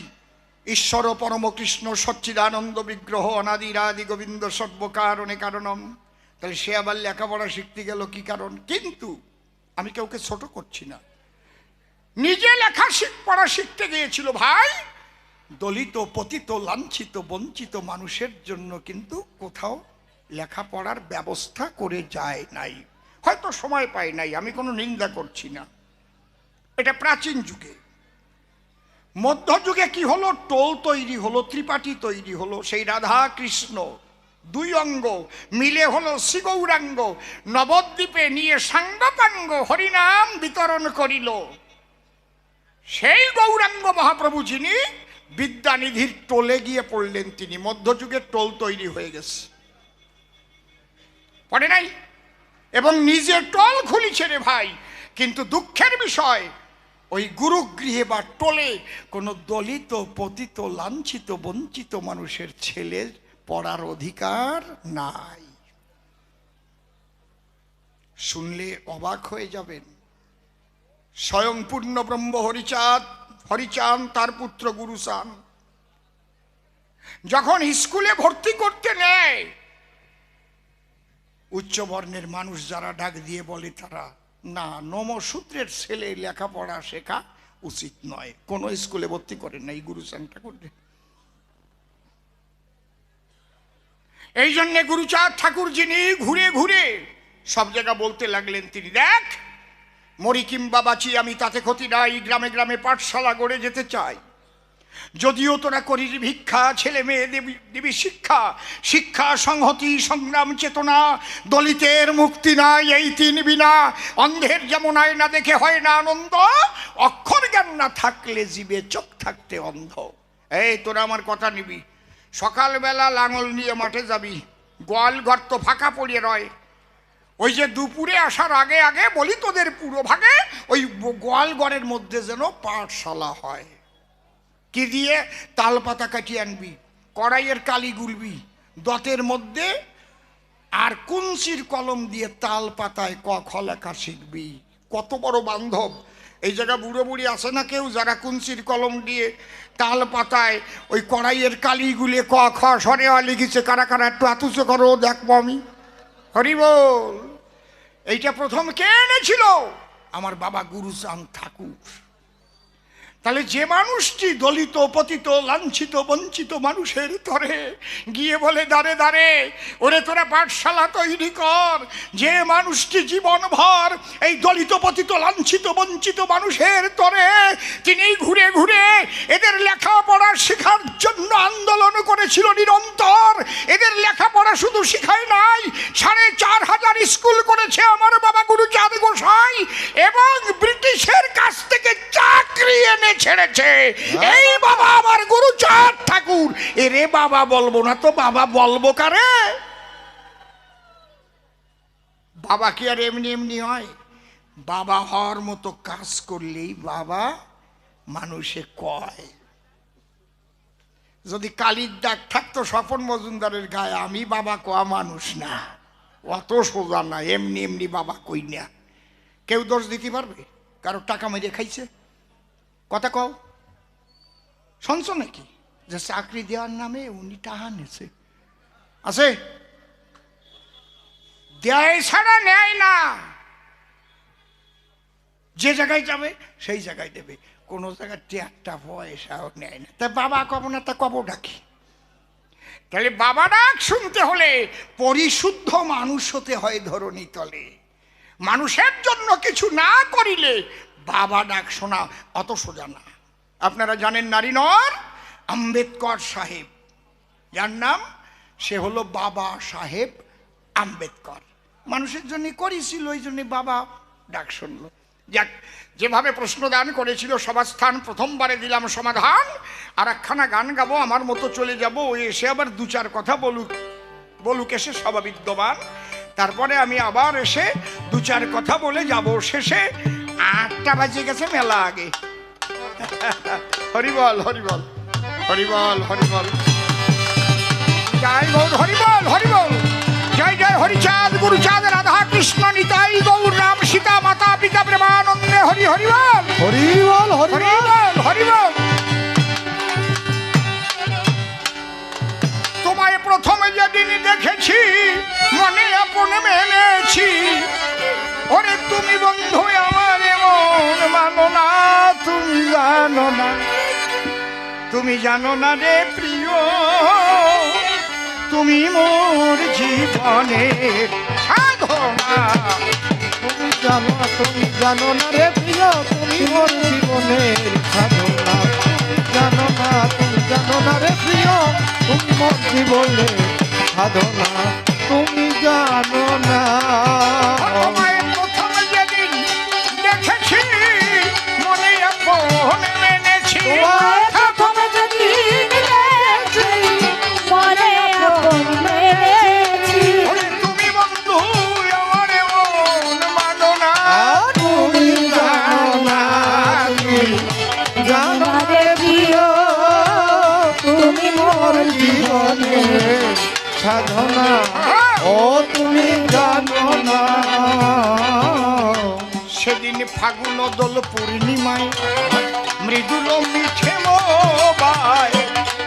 ঈশ্বর পরম কৃষ্ণ সচ্চিদানন্দ বিগ্রহ অনাদিরাদি গোবিন্দ সর্বকারণে কারণম, তাহলে সে আবার লেখাপড়া শিখতে গেল কি কারণ? কিন্তু আমি কাউকে ছোট করছি না, নিজে পড়া শিখতে গিয়েছিল ভাই। দলিত, পতিত, লাঞ্ছিত, বঞ্চিত মানুষের জন্য কিন্তু কোথাও লেখাপড়ার ব্যবস্থা করে যায় নাই, হয়তো সময় পায় নাই, আমি কোনো নিন্দা করছি না। এটা প্রাচীন যুগে। মধ্যযুগে কি হলো? টোল তৈরি হলো, ত্রিপাঠী তৈরি হলো। সেই রাধা কৃষ্ণ 2 অঙ্গ মিলে হলো শ্রীগৌরাঙ্গ, নবদ্বীপে নিয়ে সাঙ্গপাঙ্গ হরিনাম বিতরণ করিল। সেই গৌরাঙ্গ মহাপ্রভু যিনি বিদ্যানিধির টোলে গিয়ে পড়লেন, তিনি। মধ্যযুগের টোল তৈরি হয়ে গেছে, পড়ে নাই? এবং নিজে টোল খুলিছে রে ভাই। কিন্তু দুঃখের বিষয়, ওই গুরুগৃহে বা টোলে কোনো দলিত, পতিত, লাঞ্ছিত, বঞ্চিত মানুষের ছেলের পড়ার অধিকার নাই। শুনলে অবাক হয়ে যাবেন। স্বয়ং পূর্ণ ব্রহ্ম হরিচাঁদ তার পুত্র গুরুচাঁদ যখন স্কুলে ভর্তি করতে নেয়, উচ্চ বর্ণের মানুষ যারা ডাক দিয়ে বলে তারা, না, নমসূত্রের ছেলে লেখাপড়া শেখা উচিত নয়, কোন স্কুলে ভর্তি করেন না এই গুরুচাঁদ ঠাকুর। এই জন্যে গুরুচাঁদ ঠাকুর যিনি ঘুরে ঘুরে সব জায়গা বলতে লাগলেন, তিনি, দেখ, মরি কিংবা বাঁচি আমি তাতে ক্ষতি নাই, গ্রামে গ্রামে পাঠশালা গড়ে যেতে চাই। যদিও তোরা করিস ভিক্ষা, ছেলে মেয়ে দিবি শিক্ষা, শিক্ষা সংহতি সংগ্রাম চেতনা, দলিতের মুক্তি নাই এই তিন বিনা, অন্ধের যেমন আয়না দেখে হয় না আনন্দ, অক্ষর জ্ঞান না থাকলে জীবে চোখ থাকতে অন্ধ। এই তোরা আমার কথা নিবি, সকালবেলা লাঙল নিয়ে মাঠে যাবি, গোয়াল ঘর তো ফাঁকা পড়ে রয়, ওই যে দুপুরে আসার আগে আগে বলি তোদের পুরো ভাগে ওই গোয়াল ঘরের মধ্যে যেন পাঠশালা হয়। কি দিয়ে? তাল পাতা কাটিয়ে আনবি, কড়াইয়ের কালি গুলবি দতের মধ্যে, আর কুঞ্চির কলম দিয়ে তাল পাতায় ক খ লেখা শিখবি। কত বড় বান্ধব! এই জায়গা বুড়ো বুড়ি আছে না কেউ যারা কুঞ্চির কলম দিয়ে তাল পাতায় ওই কড়াইয়ের কালি গুলে ক খ সরে লিখেছে? কারা কারা একটু আতুচো করো দেখবো আমি। হরি বল। এইটা প্রথম কে এনেছিল? আমার বাবা গুরুচাঁদ ঠাকুর। তাহলে যে মানুষটি দলিত পতিত লাঞ্ছিত বঞ্চিত মানুষের তরে গিয়ে বলে দাঁড়ে দাঁড়ে ওরে তোরা পাঠশালা তৈরি কর, যে মানুষটি জীবনভর এই দলিত পতিত লাঞ্ছিত বঞ্চিত মানুষের তরে তিনি ঘুরে ঘুরে এদের লেখাপড়া শেখার জন্য আন্দোলন করেছিল নিরন্তর, এদের লেখাপড়া শুধু শিখায় নাই, ৪,৫০০ স্কুল করেছে আমার বাবা গুরুচাঁদ গোসাই, এবং ব্রিটিশের কাছ থেকে চাকরি এনে ছেড়েছে এই বাবা আমার গুরুচাঁদ ঠাকুর। এরে বাবা বলবো না তো বাবা বলবো কারে? বাবা কি আর এমনি এমনি হয়? বাবা হওয়ার মতো কাজ করলেই বাবা মানুষে কয়। যদি কালির দাগ থাকতো স্বপন মজুমদারের গায়ে, আমি বাবা কোয়া মানুষ না, অত সোজা না, এমনি এমনি বাবা কই না। কেউ দোষ দিতে পারবে? কারো টাকা মেরে খাইছে? কথা কও, শুনছো নাকি যে চাকরি দেওয়ার নামে উনি টাকা নেছে? আছে? দেয় ছাড়া নেয় না, যে জায়গায় যাবে সেই জায়গায় দেবে, কোনো জায়গায় একটা পয়সাও নেয় না। তা বাবা কব না, তা কব ডাকি? তাহলে বাবা ডাক শুনতে হলে পরিশুদ্ধ মানুষ হতে হয় ধরণী তলে। মানুষের জন্য কিছু না করিলে বাবা ডাক শোনা অত সোজা না। আপনারা জানেন নারীনর আম্বেদকর সাহেব, যার নাম, সে হলো বাবা সাহেব আম্বেদকর। মানুষের জন্য করেছিল, ওই জন্য বাবা ডাক শুনলো। যাক, যেভাবে প্রশ্নদান করেছিল সভাস্থান, প্রথমবারে দিলাম সমাধান। আর একখানা গান গাবো, আমার মতো চলে যাব, ওই এসে আবার দু চার কথা বলুক এসে সভাবিদ্যমান, তারপরে আমি আবার এসে দু চার কথা বলে যাব। শেষে ৮টা বাজে গেছে, মেলা আগে। হরিবল হরিবল হরিবল হরিবল, জয় গৌর, হরিবল হরিবল, জয় জয় হরিচাঁদ গুরুচাঁদ রাধা কৃষ্ণ নিতাই গৌর রাম সীতা মাতা পিতা প্রেমানন্দে হরি হরিবল হরিবল হরিবল হরিবল। তোমায় প্রথমে যেদিন দেখেছি মনে আপন মেনেছি, ওরে তুমি বন্ধু আমার এমন মানো না, তুমি জানো না, তুমি জানো না রে প্রিয়, তুমি মোর জীবনের সাধনা। তুমি জানো না রে প্রিয়, তুমি মোর জীবনের সাধনা। তুমি জানো না রে প্রিয়, তুমি মোর জীবনের সাধনা। তুমি জানো না। তোমায় প্রথম যেদিন দেখেছি মনে আপন মেনেছি, প্রথম যেদিন দেখেছি মনে আপন মেনেছি, ওরে তুমি বন্ধু আমার এমন মানো না, তুমি জানো না, তুমি জানো না রে প্রিয়, তুমি মোর জীবনের সাধনা। ও তুমি জানো না। সেদিন ফাগুন দোল পূর্ণিমায় মৃদুল মিঠে মোবায়,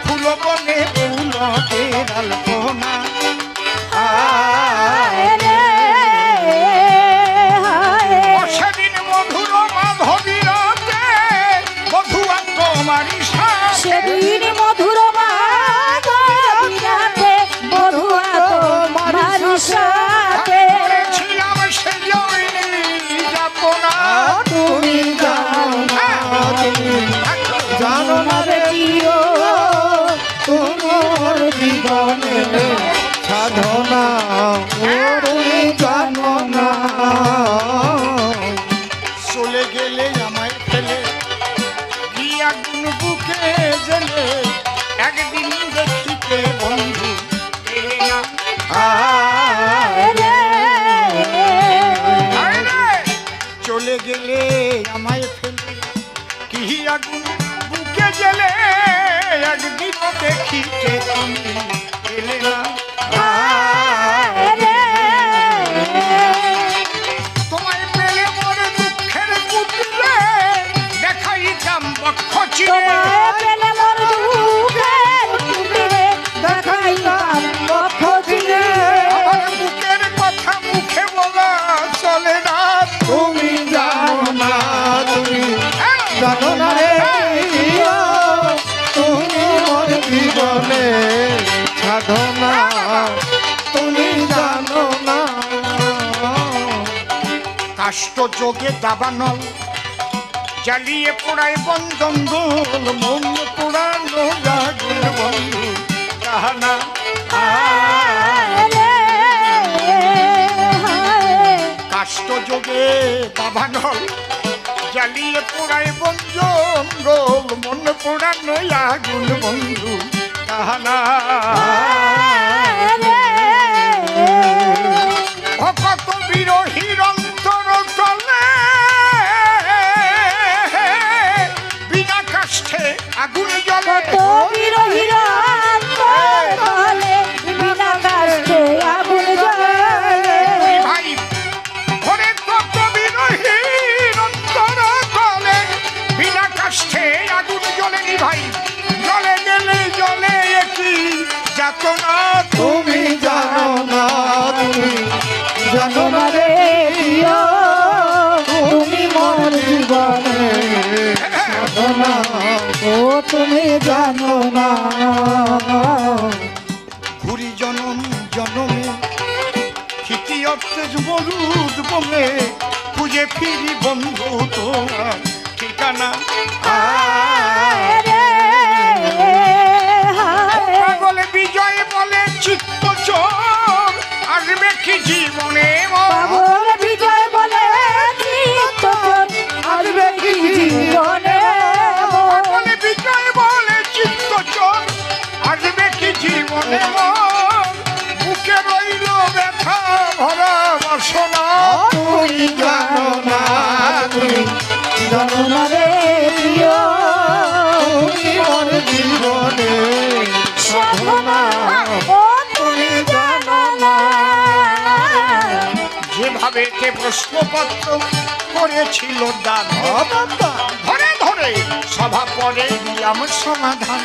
ফুল বনে ফুলের আলপনা। ও সেদিন মধুর মাধবীরতে মধুয়া তোমারই সাথে, সেদিন মধুর মাধবীরাতে বধুয়া তোমার সাথে, করেছিলাম সে যাপনা। তুমি জানো না, তুমি জানো না রে প্রিয়, আগুন বুকে জেলে একদিনও দেখিতে তুমি এলে না। তোমায় পেলে মোর দুঃখের কুটিরে দেখাইতাম বক্ষ চিরে। আমার বুকের কথা মুখে বলা চলে না। তুমি জানো না, তুমি জানো না রে প্রিয়, তুমি মোর জীবনে সাধনা, তুমি জানো না। কাষ্ট যোগে দাবানল জ্বালিয়ে পোড়ায় বন্ধন দোল, মন পোড়ানো আগুন বন্ধু কাহানা। কাষ্ট যোগে দাবানল জ্বালিয়ে পোড়ায় বন্ধন দোল, মন পোড়ানো আগুন বন্ধু কাহানা। কত বিরোহীর অন্তর তলে বিনা কাষ্ঠে আগুন জ্বলে। ভাই ঘরে কত বিরোহীর অন্তর তলে বিনা কাষ্ঠে আগুন জ্বলে। ভাই জ্বলে গেলে জ্বলে কি যাতনা। তুমি জানো না, তুমি জানো না রে প্রিয়, তুমি মোর জীবনে সাধনা, ও তুমি জানো না। ঘুরি জনম জনমে তৃতীয়তে মরুদ বনে খুঁজে ফিরি বন্ধু তোমার ঠিকানা। পাগলে বিজয় বলে চিত্ত চোর আসবে কি জীবনে মোর। বিজয় বলে আসবে কি জীবনে। পাগলে বিজয় বলে চিত্ত চোর আসবে কি জীবনে মোর। বুকে রইল ব্যথা ভরা বাসনা। তুমি জানো না, তুমি জানো না রে প্রিয়, তুমি মোর জীবনে সাধনা, তুমি জানো না। যেভাবে কে প্রশ্নপত্র করেছিল দান ধরে ধরে সভা পরে দিলাম সমাধান।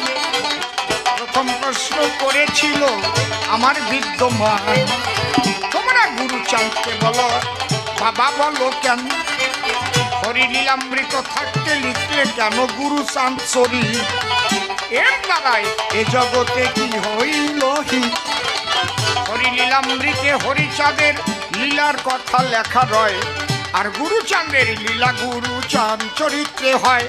প্রথম প্রশ্ন করেছিল আমার বিদ্যমান, তোমরা গুরুচাঁদকে বলো বাবা বলো কেন হরিলীলামৃত থাকতে লিখলে কেন গুরুচাঁদ চরি। এর দ্বারাই এ জগতে কি হইল হিত। হরিলীলামৃতে হরিচাঁদের লীলার কথা লেখা রয়, আর গুরুচাঁদের লীলা গুরুচাঁদ চরিত্রে হয়।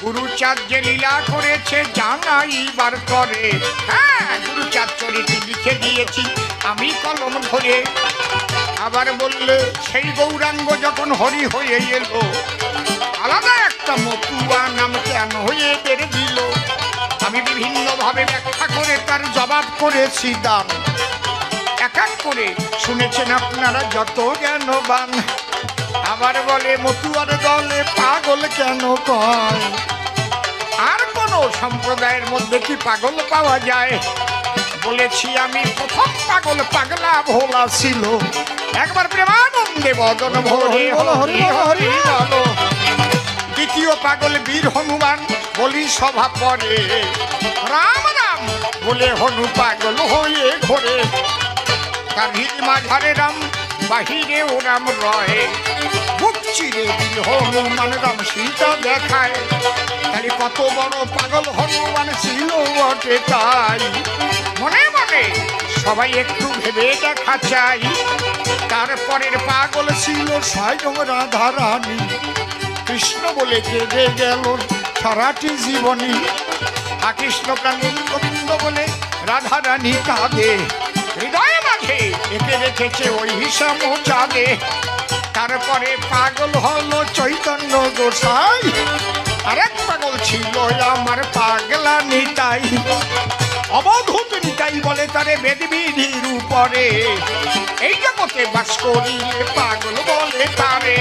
গুরুচাঁদ যে লীলা করেছে জানাইবার করে, হ্যাঁ গুরুচাঁদ চরিত্রে লিখে দিয়েছি আমি কলম ধরে। আবার বললে সেই গৌরাঙ্গ যখন হরি হয়ে এলো, আলাদা একটা মতুয়া নাম কেন হয়ে বেড়ে দিল। আমি বিভিন্ন ভাবে ব্যাখ্যা করে তার জবাব করেছি দান। এক এক করে শুনেছেন আপনারা যত জ্ঞানবান। আবার বলে মতুয়ার দলে পাগল কেন কয়, আর কোন সম্প্রদায়ের মধ্যে কি পাগল পাওয়া যায়। বলেছি আমি প্রথম পাগল পাগলা ভোলা ছিল, একবার প্রেমানন্দে বদন ভরে হরি হরি বলো। দ্বিতীয় পাগল বীর হনুমান, বলি সভা পরে রাম রাম বলে হনু পাগল হয়ে ঘোরে। তার হৃদ মাঝারে রাম বাহিরেও রাম রয়ে, বুক চিরে দিল হনুমান রাম সীতা দেখায়। তাহলে কত বড় পাগল হনুমান ছিল বটে তাই। মনে মনে সবাই একটু ভেবে দেখা চাই। তারপরের পাগল ছিল স্বয়ং রাধা রানী, কৃষ্ণ বলে কেঁদে গেল সারাটি জীবনী। কৃষ্ণ প্রাণী গোবিন্দ বলে রাধা রানী কাঁদে, হৃদয়ে মাঝে একে রেখেছে ওই হিসাব চাঁদে। তারপরে পাগল হলো চৈতন্য গোসাই, আরেক পাগল ছিল আমার পাগলা নিতাই। অবধূত নিতাই বলে তারে বেদবিধির উপরে, এই জগতে বাস করিলে পাগল বলে তারে।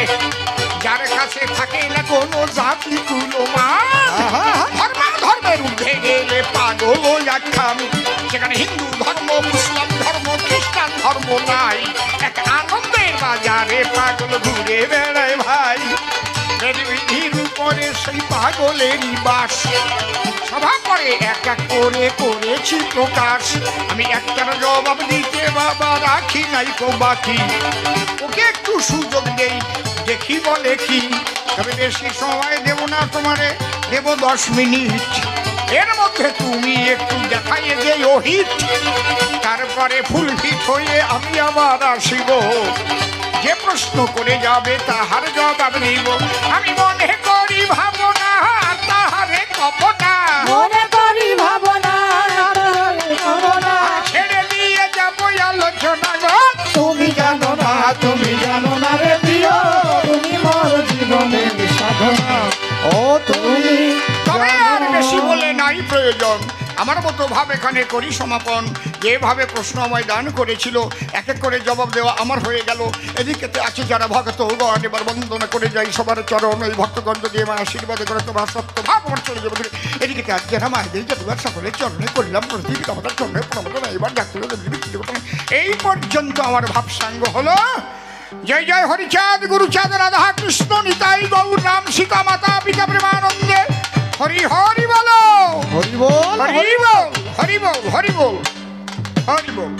যার কাছে থাকে না কোনো জাতি কুলো মা, ধর্ম নাই, এক আনন্দের বাজারে পাগল ঘুরে বেড়ায় ভাই। বিধির উপরে সেই পাগলেরই বাস, সভা করে এক এক করে করেছি প্রকাশ। আমি একটার জবাব দিতে বাবা রাখি নাই তো বাকি, ওকে একটু সুযোগ দেই দেখি বলে কি। তবে বেশি সময় দেব না তোমারে, দেব 10 মিনিট, এর মধ্যে তুমি একটু দেখাইয়ে যে ওহিত। তারপরে ফুলফিট হয়ে আমি আবার আসিব, যে প্রশ্ন করে যাবে তাহার জবাব দিব। আমি মনে করি ভাবনা তাহারে কপনা, মনে করি ভাবনা ভাবনা ছেড়ে দিয়ে যাবো আলোচনা গো। তুমি জানো না, তুমি জানো না রে প্রিয়, তুমি মোর জীবনের সাধনা। ও তুমি তবে আর বেশি বলে নাই প্রয়োজন, আমার মতো ভাব এখানে করি সমাপন। যেভাবে প্রশ্ন আমায় দান করেছিল এক এক করে জবাব দেওয়া আমার হয়ে গেল। এদিকে আছে যারা ভক্তগণ, এবার বন্দনা করে যাই সবার চরণ, এই ভক্তগণ যদি আমার আশীর্বাদ করে তোমার সত্য ভাব আমার চলে যাবে। এদিকে যারা মায়েদের যে তোমার সকলের চরণে করলাম প্রতিদিন আমাদের চরণে প্রণাম, এবার ডাক্তার এই পর্যন্ত আমার ভাবসাঙ্গ হলো। জয় জয় হরিচাঁদ গুরুচাঁদ রাধা কৃষ্ণ নিতাই গৌর রাম সীতা মাতা পিতা প্রেমানন্দে। হরি হরি বলো, হরি বল, হরি বল, হরি বল, হরি বল, হরি বল।